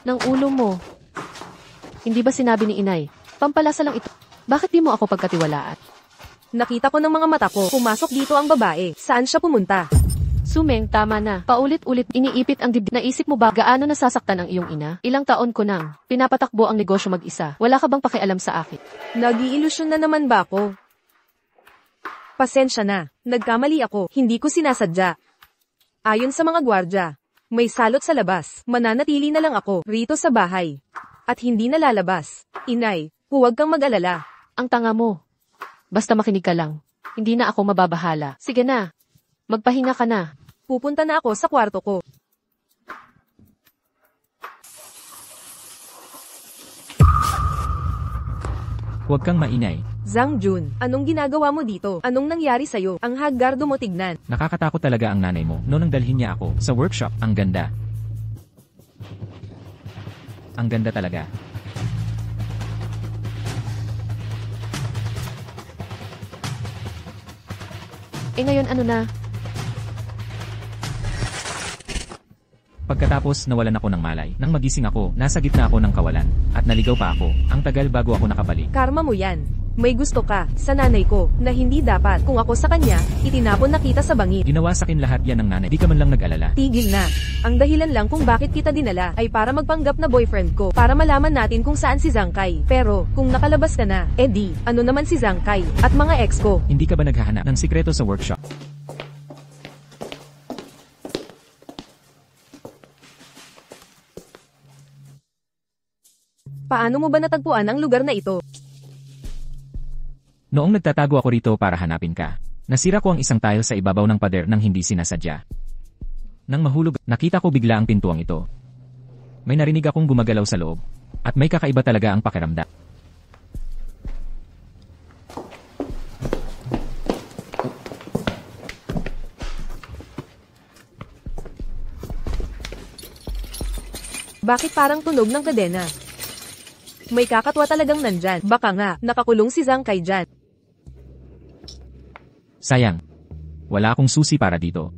ng ulo mo? Hindi ba sinabi ni inay? Pampalasa lang ito. Bakit di mo ako pagkatiwalaan? Nakita ko ng mga mata ko, pumasok dito ang babae. Saan siya pumunta? Sumeng, tama na. Paulit-ulit iniipit ang dibdib. Naisip mo ba gaano nasasaktan ang iyong ina? Ilang taon ko nang pinapatakbo ang negosyo mag-isa. Wala ka bang pakialam sa akin? Nag-iilusyon na naman ba ako? Pasensya na. Nagkamali ako. Hindi ko sinasadya. Ayon sa mga gwardya, may salot sa labas. Mananatili na lang ako rito sa bahay. At hindi na lalabas. Inay, huwag kang mag-alala. Ang tanga mo. Basta makinig ka lang. Hindi na ako mababahala. Sige na. Magpahinga ka na. Pupunta na ako sa kwarto ko. Huwag kang mainay. Zhang Jun, anong ginagawa mo dito? Anong nangyari sa'yo? Ang hagardo mo tignan. Nakakatakot talaga ang nanay mo. Noon nang dalhin niya ako sa workshop, ang ganda. Ang ganda talaga. Ngayon ano na? Pagkatapos nawalan ako ng malay. Nang magising ako, nasa gitna ako ng kawalan. At naligaw pa ako. Ang tagal bago ako nakabalik. Karma mo yan. May gusto ka sa nanay ko na hindi dapat. Kung ako sa kanya, itinapon na kita sa bangin. Ginawa sa akin lahat yan ng nanay. Di ka man lang nag-alala. Tigil na. Ang dahilan lang kung bakit kita dinala ay para magpanggap na boyfriend ko. Para malaman natin kung saan si Zhangkai. Pero, kung nakalabas ka na, edi, ano naman si Zhangkai at mga ex ko? Hindi ka ba naghahanap ng sikreto sa workshop? Paano mo ba natagpuan ang lugar na ito? Noong nagtatago ako rito para hanapin ka, nasira ko ang isang tile sa ibabaw ng pader nang hindi sinasadya. Nang mahulog, nakita ko bigla ang pintuang ito. May narinig akong gumagalaw sa loob, at may kakaiba talaga ang pakiramdam. Bakit parang tunog ng kadena? May kakatwa talagang nandyan. Baka nga, nakakulong si Zhangkai dyan. Sayang. Wala akong susi para dito.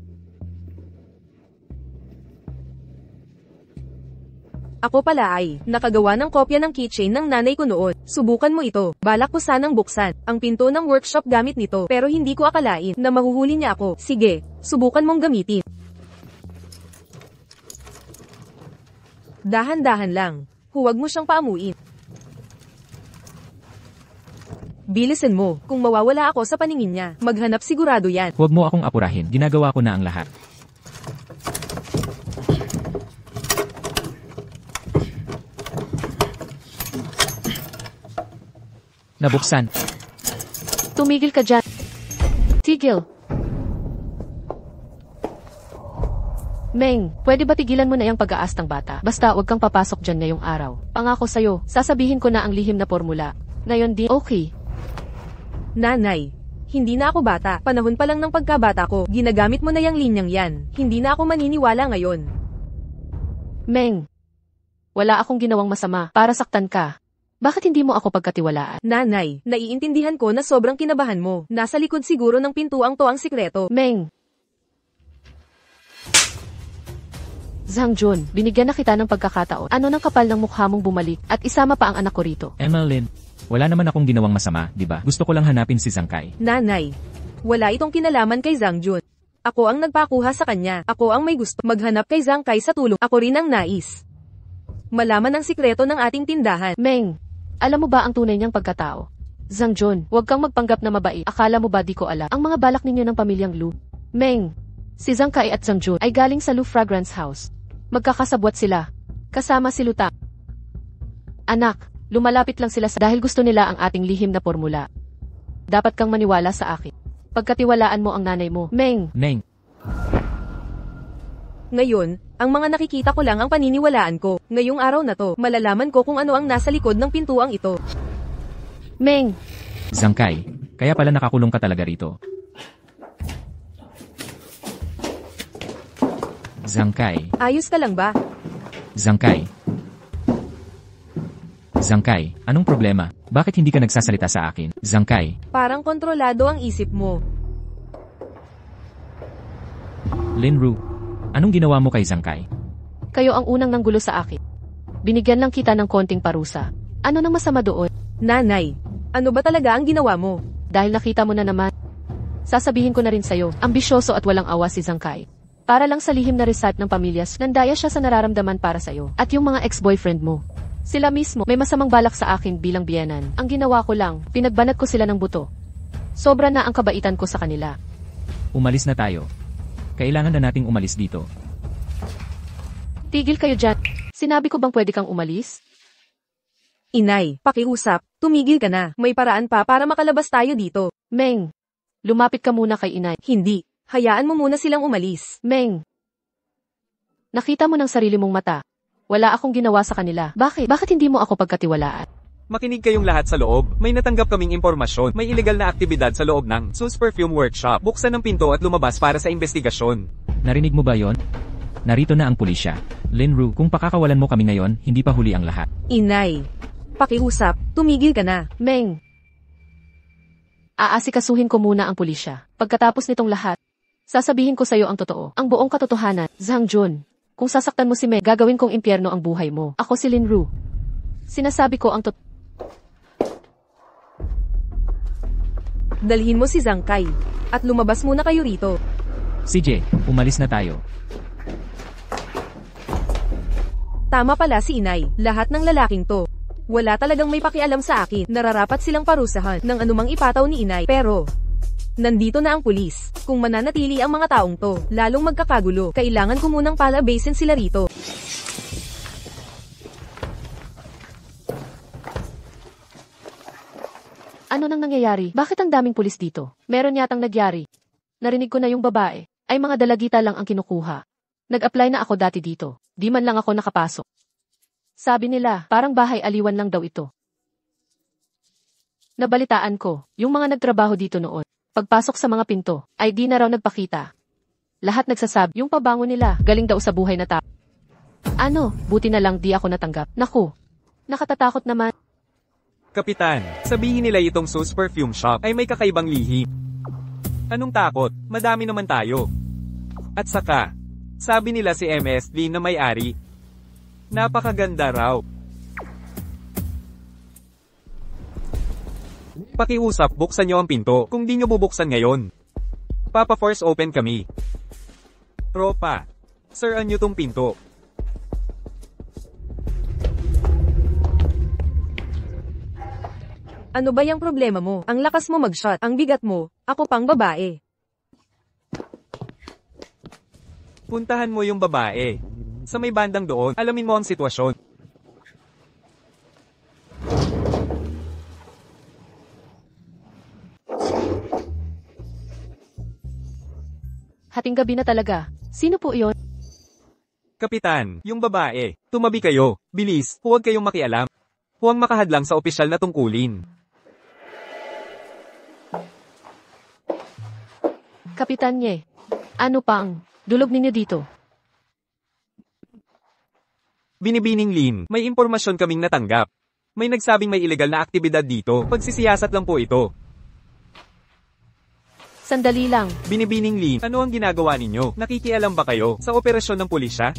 Ako pala ay, nakagawa ng kopya ng keychain ng nanay ko noon. Subukan mo ito. Balak ko sanang buksan ang pinto ng workshop gamit nito. Pero hindi ko akalain na mahuhuli niya ako. Sige, subukan mong gamitin. Dahan-dahan lang. Huwag mo siyang paamuin. Bilisan mo. Kung mawawala ako sa paningin niya, maghanap sigurado yan. Huwag mo akong apurahin. Ginagawa ko na ang lahat. Nabuksan. Tumigil ka dyan. Tigil. Meng, pwede ba tigilan mo na yung pag-aastang bata? Basta huwag kang papasok dyan ngayong araw. Pangako sa'yo, sasabihin ko na ang lihim na formula. Ngayon di, okay. Nanay, hindi na ako bata. Panahon pa lang ng pagkabata ko. Ginagamit mo na yung linyang yan. Hindi na ako maniniwala ngayon. Meng, wala akong ginawang masama para saktan ka. Bakit hindi mo ako pagkatiwalaan? Nanay, naiintindihan ko na sobrang kinabahan mo. Nasa likod siguro ng pintuang to ang sikreto. Meng. Zhang Jun, binigyan na kita ng pagkakataon. Ano nang kapal ng mukha mong bumalik at isama pa ang anak ko rito? Emmeline, wala naman akong ginawang masama, di ba? Gusto ko lang hanapin si Zhangkai. Nanay, wala itong kinalaman kay Zhang Jun. Ako ang nagpakuha sa kanya. Ako ang may gusto maghanap kay Zhangkai sa tulong. Ako rin ang nais malaman ang sikreto ng ating tindahan. Meng, alam mo ba ang tunay niyang pagkatao? Zhang Jun, huwag kang magpanggap na mabait. Akala mo ba di ko alam ang mga balak ninyo ng pamilyang Lu? Meng, si Zhangkai at Zhang Jun ay galing sa Lu Fragrance House. Magkakasabwat sila. Kasama si Lutang. Anak, lumalapit lang sila dahil gusto nila ang ating lihim na formula. Dapat kang maniwala sa akin. Pagkatiwalaan mo ang nanay mo. Meng! Meng, Ngayon, ang mga nakikita ko lang ang paniniwalaan ko. Ngayong araw na to, malalaman ko kung ano ang nasa likod ng pintuang ito. Meng! Zhangkai, Kaya pala nakakulong ka talaga rito. Zhangkai. Ayos ka lang ba? Zhangkai. Zhangkai, anong problema? Bakit hindi ka nagsasalita sa akin? Zhangkai. Parang kontrolado ang isip mo. Linru, anong ginawa mo kay Zhangkai? Kayo ang unang nanggulo sa akin. Binigyan lang kita ng konting parusa. Ano nang masama doon? Nanay, ano ba talaga ang ginawa mo? Dahil nakita mo na naman. Sasabihin ko na rin sa'yo, ambisyoso at walang awa si Zhangkai. Para lang sa lihim na result ng pamilyas, nandaya siya sa nararamdaman para sa'yo. At yung mga ex-boyfriend mo. Sila mismo, may masamang balak sa akin bilang biyenan. Ang ginawa ko lang, pinagbanat ko sila ng buto. Sobra na ang kabaitan ko sa kanila. Umalis na tayo. Kailangan na nating umalis dito. Tigil kayo dyan. Sinabi ko bang pwede kang umalis? Inay, pakiusap, tumigil ka na. May paraan pa para makalabas tayo dito. Meng, lumapit ka muna kay inay. Hindi, hayaan mo muna silang umalis. Meng, nakita mo ng sarili mong mata. Wala akong ginawa sa kanila. Bakit? Bakit hindi mo ako pagkatiwalaan? Makinig kayong lahat sa loob. May natanggap kaming impormasyon. May illegal na aktibidad sa loob ng Sus Perfume Workshop. Buksan ng pinto at lumabas para sa investigasyon. Narinig mo ba yon? Narito na ang pulisya. Linru, kung pakakawalan mo kami ngayon, hindi pa huli ang lahat. Inay, pakiusap, tumigil ka na. Meng, aasikasuhin ko muna ang pulisya. Pagkatapos nitong lahat, sasabihin ko sa'yo ang totoo. Ang buong katotohanan. Zhang Jun, kung sasaktan mo si Meng, gagawin kong impyerno ang buhay mo. Ako si Linru. Sinasabi ko ang totoo. Dalhin mo si Zhangkai. At lumabas muna kayo rito. CJ, umalis na tayo. Tama pala si Inay, lahat ng lalaking to. Wala talagang may pakialam sa akin. Nararapat silang parusahan ng anumang ipataw ni Inay. Pero, nandito na ang pulis. Kung mananatili ang mga taong to, lalong magkakagulo. Kailangan ko munang palabasin sila rito. Ano nang nangyayari? Bakit ang daming pulis dito? Meron yatang nagyari. Narinig ko na yung babae. Ay mga dalagita lang ang kinukuha. Nag-apply na ako dati dito. Di man lang ako nakapasok. Sabi nila, parang bahay aliwan lang daw ito. Nabalitaan ko, yung mga nagtrabaho dito noon, pagpasok sa mga pinto, ay di na raw nagpakita. Lahat nagsasabi, yung pabango nila, galing daw sa buhay na tao. Ano, buti na lang di ako natanggap. Naku, nakatatakot naman. Kapitan, sabihin nila itong Sus Perfume Shop ay may kakaibang lihim. Anong takot? Madami naman tayo. At saka, sabi nila si MSD na may-ari. Napakaganda raw. Pakiusap, buksan nyo ang pinto. Kung di nyo bubuksan ngayon, papa-force open kami. Tropa, siraan nyo tong pinto. Ano ba yung problema mo? Ang lakas mo mag-shot, ang bigat mo, ako pang babae. Puntahan mo yung babae. Sa may bandang doon, alamin mo ang sitwasyon. Hating gabi na talaga. Sino po iyon? Kapitan, yung babae. Tumabi kayo. Bilis, huwag kayong makialam. Huwag makahadlang sa opisyal na tungkulin. Kapitan Nye, ano pang dulog ninyo dito? Binibining Lin, may impormasyon kaming natanggap. May nagsabing may ilegal na aktibidad dito. Pagsisiyasat lang po ito. Sandali lang. Binibining Lin, ano ang ginagawa ninyo? Nakikialam ba kayo sa operasyon ng pulisya?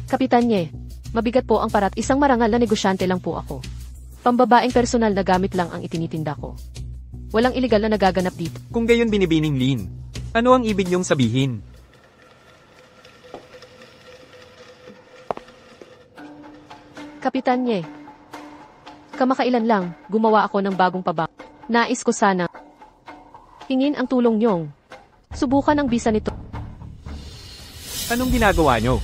Kapitan Nye, mabigat po ang parat. Isang marangal na negosyante lang po ako. Pambabaeng personal na gamit lang ang itinitinda ko. Walang ilegal na nagaganap dito. Kung gayon Binibining Lin, ano ang ibig niyong sabihin? Kapitan Nye, kamakailan lang, gumawa ako ng bagong pabang. Nais ko sana hingin ang tulong niyong subukan ang bisa nito. Anong ginagawa niyo?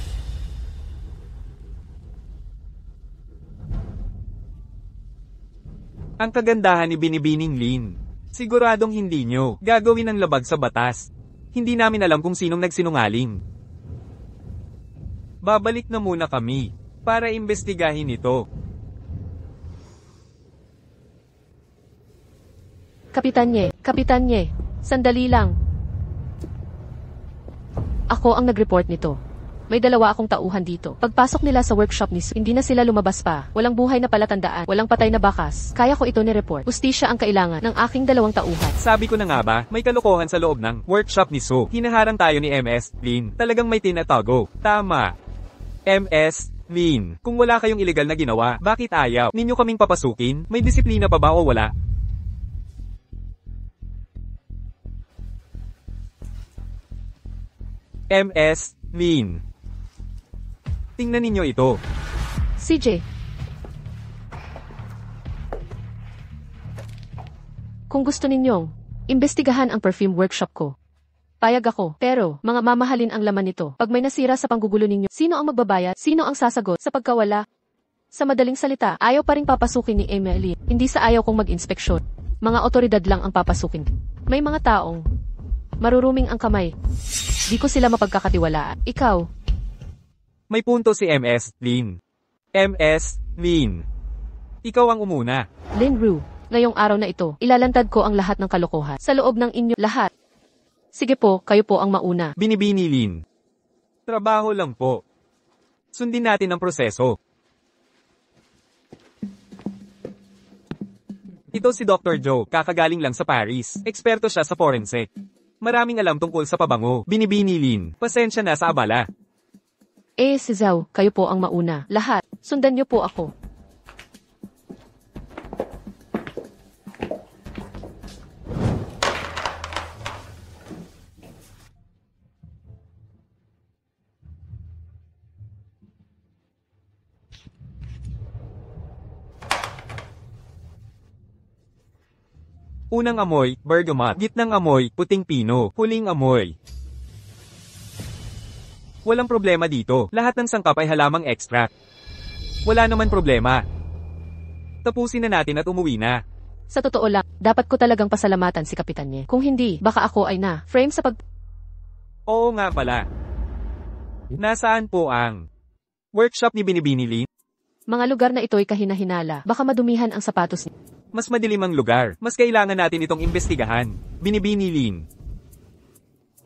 Ang kagandahan ni Binibining Lin, siguradong hindi nyo gagawin ang labag sa batas. Hindi namin alam kung sinong nagsinungaling. Babalik na muna kami para imbestigahin ito. Kapitan Nye, Kapitan Nye, sandali lang. Ako ang nag-report nito. May dalawa akong tauhan dito. Pagpasok nila sa workshop ni Su, hindi na sila lumabas pa. Walang buhay na palatandaan, walang patay na bakas. Kaya ko ito ni-report. Hustisya ang kailangan ng aking dalawang tauhan. Sabi ko na nga ba, may kalokohan sa loob ng workshop ni Su. Hinaharang tayo ni MS Lin. Talagang may tinatago. Tama. MS Lin, kung wala kayong ilegal na ginawa, bakit ayaw ninyo kaming papasukin? May disiplina pa ba o wala? MS Lin, tingnan ninyo ito. CJ. Kung gusto ninyong imbestigahan ang perfume workshop ko, payag ako. Pero, mga mamahalin ang laman nito. Pag may nasira sa panggugulo ninyo, sino ang magbabayad? Sino ang sasagot sa pagkawala? Sa madaling salita, ayaw pa rin papasukin ni Emily. Hindi sa ayaw kong mag-inspeksyon. Mga otoridad lang ang papasukin. May mga taong maruruming ang kamay. Di ko sila mapagkakatiwalaan. Ikaw. May punto si MS Lin. MS Lin, ikaw ang umuna. Lin Ru, ngayong araw na ito, ilalantad ko ang lahat ng kalokohan sa loob ng inyo lahat. Sige po, kayo po ang mauna. Binibini Lin. Trabaho lang po. Sundin natin ang proseso. Ito si Dr. Joe, kakagaling lang sa Paris. Eksperto siya sa forensic. Maraming alam tungkol sa pabango. Binibini Lin, pasensya na sa abala. Si Zhao, kayo po ang mauna. Lahat, sundan niyo po ako. Unang amoy, bergamot. Gitnang amoy, puting pino. Huling amoy. Walang problema dito. Lahat ng sangkap ay halamang extract. Wala naman problema. Tapusin na natin at umuwi na. Sa totoo lang, dapat ko talagang pasalamatan si Kapitan Nye. Kung hindi, baka ako ay frame sa Oo nga pala. Nasaan po ang workshop ni Binibini Lin? mga lugar na ito'y kahina-hinala. Baka madumihan ang sapatos niya. Mas madilim ang lugar. Mas kailangan natin itong imbestigahan. Binibini Lin,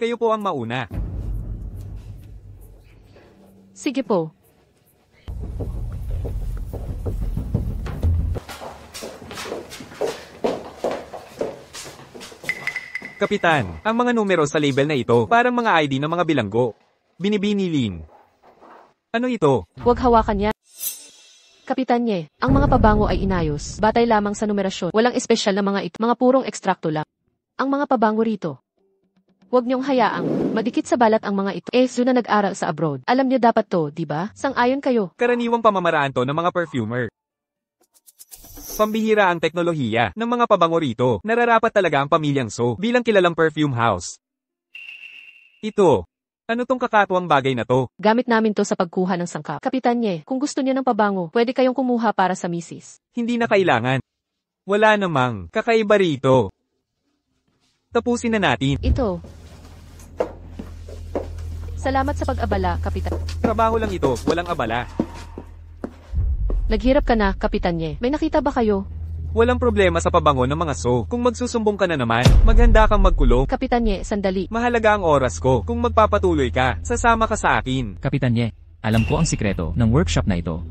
kayo po ang mauna. Sige po. Kapitan, ang mga numero sa label na ito, parang mga ID ng mga bilanggo. Binibini Lin, ano ito? Huwag hawakan yan. Kapitan Nye, ang mga pabango ay inayos. Batay lamang sa numerasyon. Walang espesyal na mga ito. Mga purong ekstrakto lang. Ang mga pabango rito. Huwag niyong hayaang madikit sa balat ang mga ito. Doon na nag-aral sa abroad. Alam niyo dapat to, di ba? Sang-ayon kayo. Karaniwang pamamaraan to ng mga perfumer. Pambihira ang teknolohiya ng mga pabango rito. Nararapat talaga ang pamilyang So bilang kilalang perfume house. Ito. Ano tong kakatuwang bagay na to? Gamit namin to sa pagkuha ng sangkap. Kapitan Nye, kung gusto niyo ng pabango, pwede kayong kumuha para sa misis. Hindi na kailangan. Wala namang kakaiba rito. Tapusin na natin. Ito. Salamat sa pag-abala, Kapitan. Trabaho lang ito, walang abala. Naghirap ka na, Kapitan Nye. May nakita ba kayo? Walang problema sa pabango ng mga So. Kung magsusumbong ka na naman, maghanda kang magkulong. Kapitan Nye, sandali. Mahalaga ang oras ko. Kung magpapatuloy ka, sasama ka sa akin. Kapitan Nye, alam ko ang sikreto ng workshop na ito.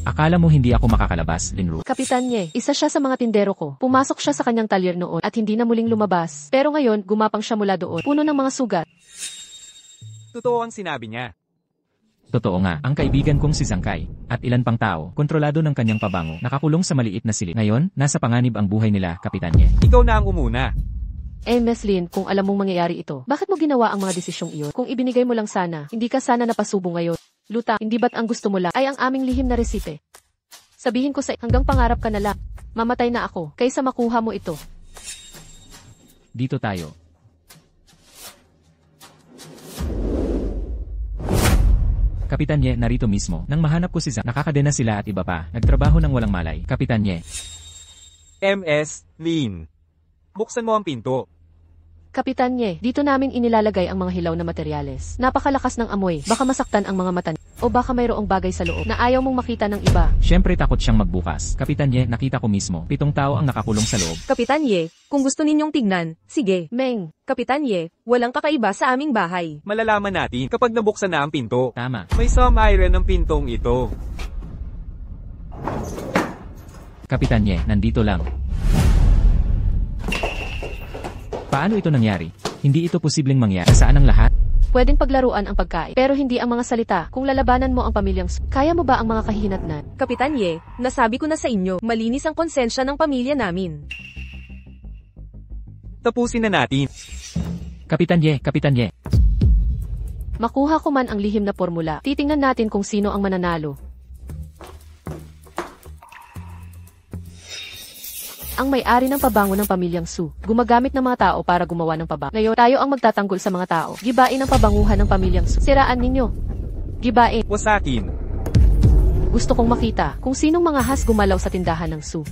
Akala mo hindi ako makakalabas, Linru. Kapitan Nye, isa siya sa mga tindero ko. Pumasok siya sa kanyang talyer noon at hindi na muling lumabas. Pero ngayon, gumapang siya mula doon. Puno ng mga sugat. Totoo ang sinabi niya. Totoo nga, ang kaibigan kong si Zangkai, at ilan pang tao, kontrolado ng kanyang pabango, nakakulong sa maliit na silid. Ngayon, nasa panganib ang buhay nila, Kapitan Nye. Ikaw na ang umuna. Meslin, kung alam mong mangyayari ito, bakit mo ginawa ang mga desisyong iyon? Kung ibinigay mo lang sana, hindi ka sana napasubo ngayon. Luta, hindi ba't ang gusto mo lang ay ang aming lihim na resipe? Sabihin ko hanggang pangarap ka na lang. Mamatay na ako, kaysa makuha mo ito. Dito tayo. Kapitan Nye, narito mismo. Nang mahanap ko si Zang, nakakadena sila at iba pa. Nagtrabaho ng walang malay. Kapitan Nye. MS Lin, buksan mo ang pinto. Kapitan Nye, dito namin inilalagay ang mga hilaw na materyales. Napakalakas ng amoy, baka masaktan ang mga mata. O baka mayroong bagay sa loob na ayaw mong makita ng iba. Siyempre takot siyang magbukas. Kapitan Ye, nakita ko mismo. 7 tao ang nakakulong sa loob. Kapitan Ye, kung gusto ninyong tignan, sige. Meng, Kapitan Ye, walang kakaiba sa aming bahay. Malalaman natin kapag nabuksan na ang pinto. Tama. May some iron ang pintong ito. Kapitan Ye, nandito lang. Paano ito nangyari? Hindi ito posibleng mangyari. Saan ang lahat? pwedeng paglaruan ang pagkain, pero hindi ang mga salita. Kung lalabanan mo ang pamilyang kaya mo ba ang mga kahihinatnan? Kapitan Ye, nasabi ko na sa inyo, malinis ang konsensya ng pamilya namin. Tapusin na natin. Kapitan Ye. Makuha ko man ang lihim na formula, titingnan natin kung sino ang mananalo. Ang may-ari ng pabango ng pamilyang Su, gumagamit ng mga tao para gumawa ng pabango. Ngayon, tayo ang magtatanggol sa mga tao. Gibain ang pabanguhan ng pamilyang Su. Siraan ninyo. Gibain. Wasakin. Gusto kong makita kung sinong mga has gumalaw sa tindahan ng Su.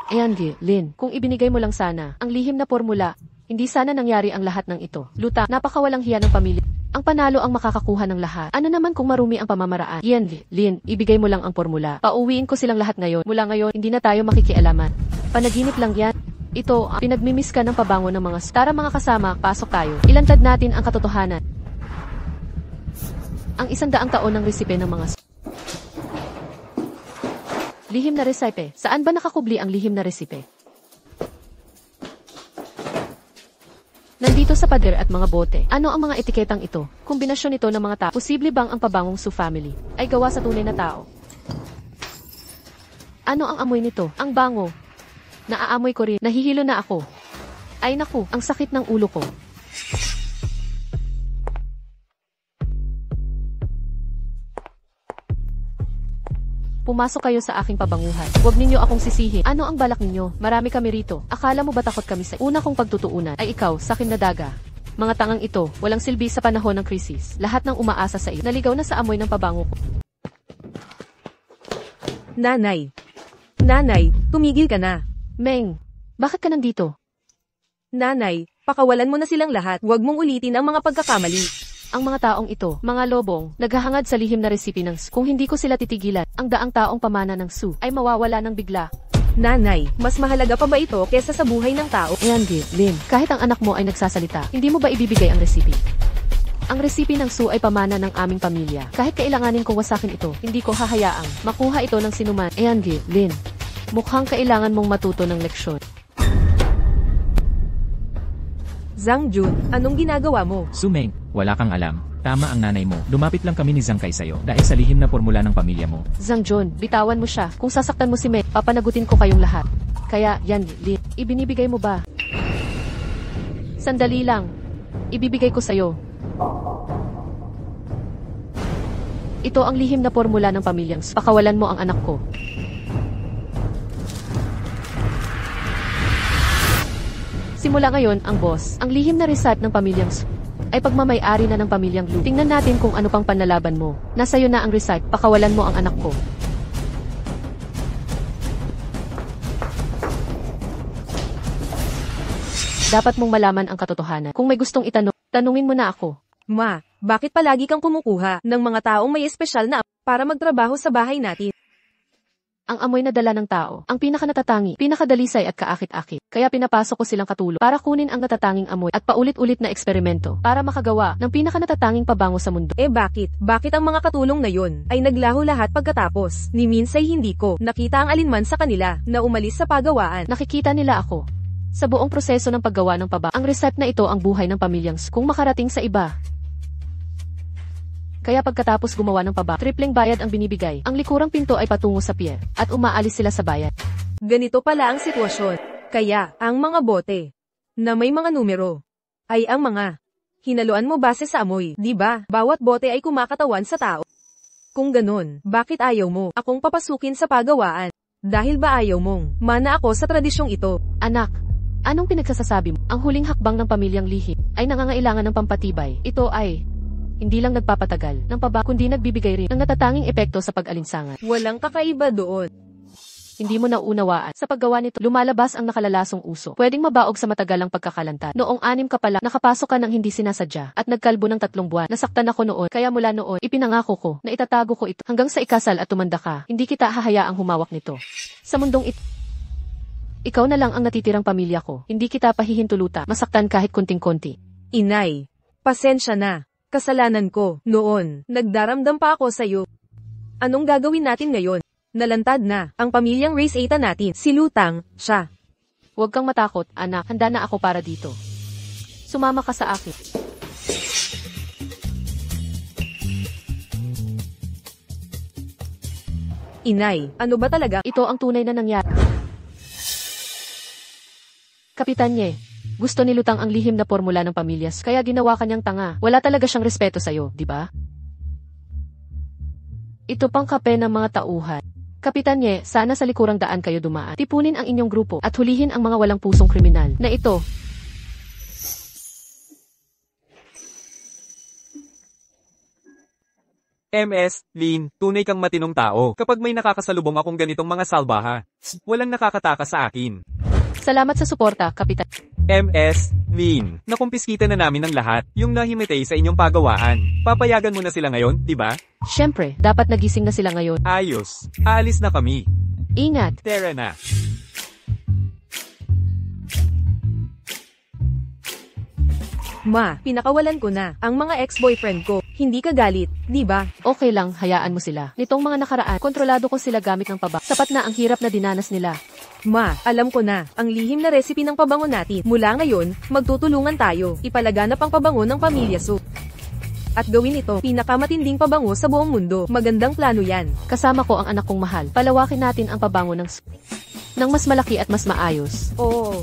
Ayan, Lin, kung ibinigay mo lang sana ang lihim na formula, hindi sana nangyari ang lahat ng ito. Luta, napakawalang hiya ng pamilya. Ang panalo ang makakakuha ng lahat. Ano naman kung marumi ang pamamaraan? Yan, Lin, ibigay mo lang ang formula. Pauwiin ko silang lahat ngayon. Mula ngayon, hindi na tayo makikialaman. Panaginip lang yan. Ito, ang pinagmimiss ka ng pabango ng mga tara mga kasama, pasok tayo. Ilantad natin ang katotohanan. Ang 100 taon ng resipe ng mga lihim na resipe. Saan ba nakakubli ang lihim na resipe? Nandito sa pader at mga bote. Ano ang mga etiketang ito? Kombinasyon ito ng mga tao. Posible bang ang pabangong Su family ay gawa sa tunay na tao? Ano ang amoy nito? Ang bango. Naaamoy ko rin. Nahihilo na ako. Ay naku, ang sakit ng ulo ko. Pumasok kayo sa aking pabanguhan. Huwag ninyo akong sisihin. Ano ang balak ninyo? Marami kami rito. Akala mo ba takot kami sa una kong pagtutuunan? Ay ikaw, sakin na daga. Mga tangang ito, walang silbi sa panahon ng krisis. Lahat ng umaasa sa iyo. Naligaw na sa amoy ng pabango ko. Nanay, tumigil ka na. Meng, bakit ka nandito? Nanay, pakawalan mo na silang lahat. Huwag mong ulitin ang mga pagkakamali. Ang mga taong ito, mga lobong, naghahangad sa lihim na resipe ng Su. Kung hindi ko sila titigilan, ang daang taong pamana ng Su ay mawawala ng bigla. Nanay, mas mahalaga pa ba ito kesa sa buhay ng tao? Ayan, Lin, kahit ang anak mo ay nagsasalita, hindi mo ba ibibigay ang resipe? Ang resipe ng Su ay pamana ng aming pamilya. Kahit kailanganin kong wasakin ito, hindi ko hahayaang makuha ito ng sinuman. Ayan, Lin, mukhang kailangan mong matuto ng leksyon. Zhang Jun, anong ginagawa mo? Sumeng, wala kang alam. Tama ang nanay mo. Lumapit lang kami ni Zhang kay sayo dahil sa lihim na formula ng pamilya mo. Zhang Jun, bitawan mo siya. Kung sasaktan mo si Mei, papanagutin ko kayong lahat. Kaya, yan, Lin, ibinibigay mo ba? Sandali lang. Ibibigay ko sa'yo. Ito ang lihim na formula ng pamilyang Su. Pakawalan mo ang anak ko. Simula ngayon, ang boss, ang lihim na recipe ng pamilyang Su ay pagmamay-ari na ng pamilyang Lu. Tingnan natin kung ano pang panlalaban mo. Nasa'yo na ang recipe, pakawalan mo ang anak ko. Dapat mong malaman ang katotohanan. Kung may gustong tanungin mo na ako. Ma, bakit palagi kang kumukuha ng mga taong may espesyal na para magtrabaho sa bahay natin? Ang amoy na dala ng tao, ang pinakanatatangi, pinakadalisay at kaakit-akit. Kaya pinapasok ko silang katulong para kunin ang natatanging amoy at paulit-ulit na eksperimento para makagawa ng pinakanatatanging pabango sa mundo. Bakit? Bakit ang mga katulong na yun ay naglaho lahat pagkatapos? Ni minsay hindi ko nakita ang alinman sa kanila na umalis sa pagawaan. Nakikita nila ako. Sa buong proseso ng paggawa ng pabango, ang recipe na ito ang buhay ng pamilyang Su. Kung makarating sa iba. Kaya pagkatapos gumawa ng pabango, tripleng bayad ang binibigay. Ang likurang pinto ay patungo sa pier, at umaalis sila sa bayan. Ganito pala ang sitwasyon. Kaya, ang mga bote, na may mga numero, ay ang mga hinaluan mo base sa amoy, di ba? Bawat bote ay kumakatawan sa tao. Kung ganun, bakit ayaw mo akong papasukin sa pagawaan? Dahil ba ayaw mong mana ako sa tradisyong ito? Anak, anong pinagsasasabi mo? Ang huling hakbang ng pamilyang lihim ay nangangailangan ng pampatibay. Ito ay hindi lang nagpapatagal ng pabango, kundi nagbibigay rin ng natatanging epekto sa pag-alinsangan. Walang kakaiba doon. Hindi mo nauunawaan. Sa paggawa nito, lumalabas ang nakalalasong uso. Pwedeng mabaog sa matagalang pagkakalantad. Noong 6 ka pa lang, nakapasok ka ng hindi sinasadya at nagkalbo ng 3 buwan. Nasaktan ako noon, kaya mula noon, ipinangako ko na itatago ko ito hanggang sa ikasal at tumanda ka. Hindi kita hahayaang humawak nito. Sa mundong ito, ikaw na lang ang natitirang pamilya ko. Hindi kita pahihintuluta, masaktan kahit kunting-konti. Inay, pasensya na. Kasalanan ko. Noon, nagdaramdam pa ako sa'yo. Anong gagawin natin ngayon? Nalantad na ang pamilyang race 8 natin. Si Lutang, siya. Huwag kang matakot, anak. Handa na ako para dito. Sumama ka sa akin. Inay, ano ba talaga? Ito ang tunay na nangyari. Kapitan Nye, gusto ni Lutang ang lihim na formula ng pamilyas, kaya ginawa kanyang tanga. Wala talaga siyang respeto sa'yo, di ba? Ito pang kape ng mga tauhan. Kapitan Nye, sana sa likurang daan kayo dumaan. Tipunin ang inyong grupo at hulihin ang mga walang pusong kriminal na ito. MS, Lin, tunay kang matinong tao. Kapag may nakakasalubong akong ganitong mga salbaha, walang nakakataka sa akin. Salamat sa suporta, Kapitan. MS, Lin, nakumpiskita na namin ang lahat, yung nahimitay sa inyong pagawaan. Papayagan mo na sila ngayon, di ba? Siyempre, dapat nagising na sila ngayon. Ayos. Aalis na kami. Ingat. Tara na. Ma, pinakawalan ko na ang mga ex-boyfriend ko. Hindi ka galit, di ba? Okay lang, hayaan mo sila. Nitong mga nakaraan, kontrolado ko sila gamit ng pabak. Sapat na ang hirap na dinanas nila. Ma, alam ko na ang lihim na recipe ng pabango natin. Mula ngayon, magtutulungan tayo. Ipalaganap ang pabango ng Pamilya Soup. At gawin ito, pinakamatinding pabango sa buong mundo. Magandang plano yan. Kasama ko ang anak kong mahal. Palawakin natin ang pabango ng mas malaki at mas maayos. Oo.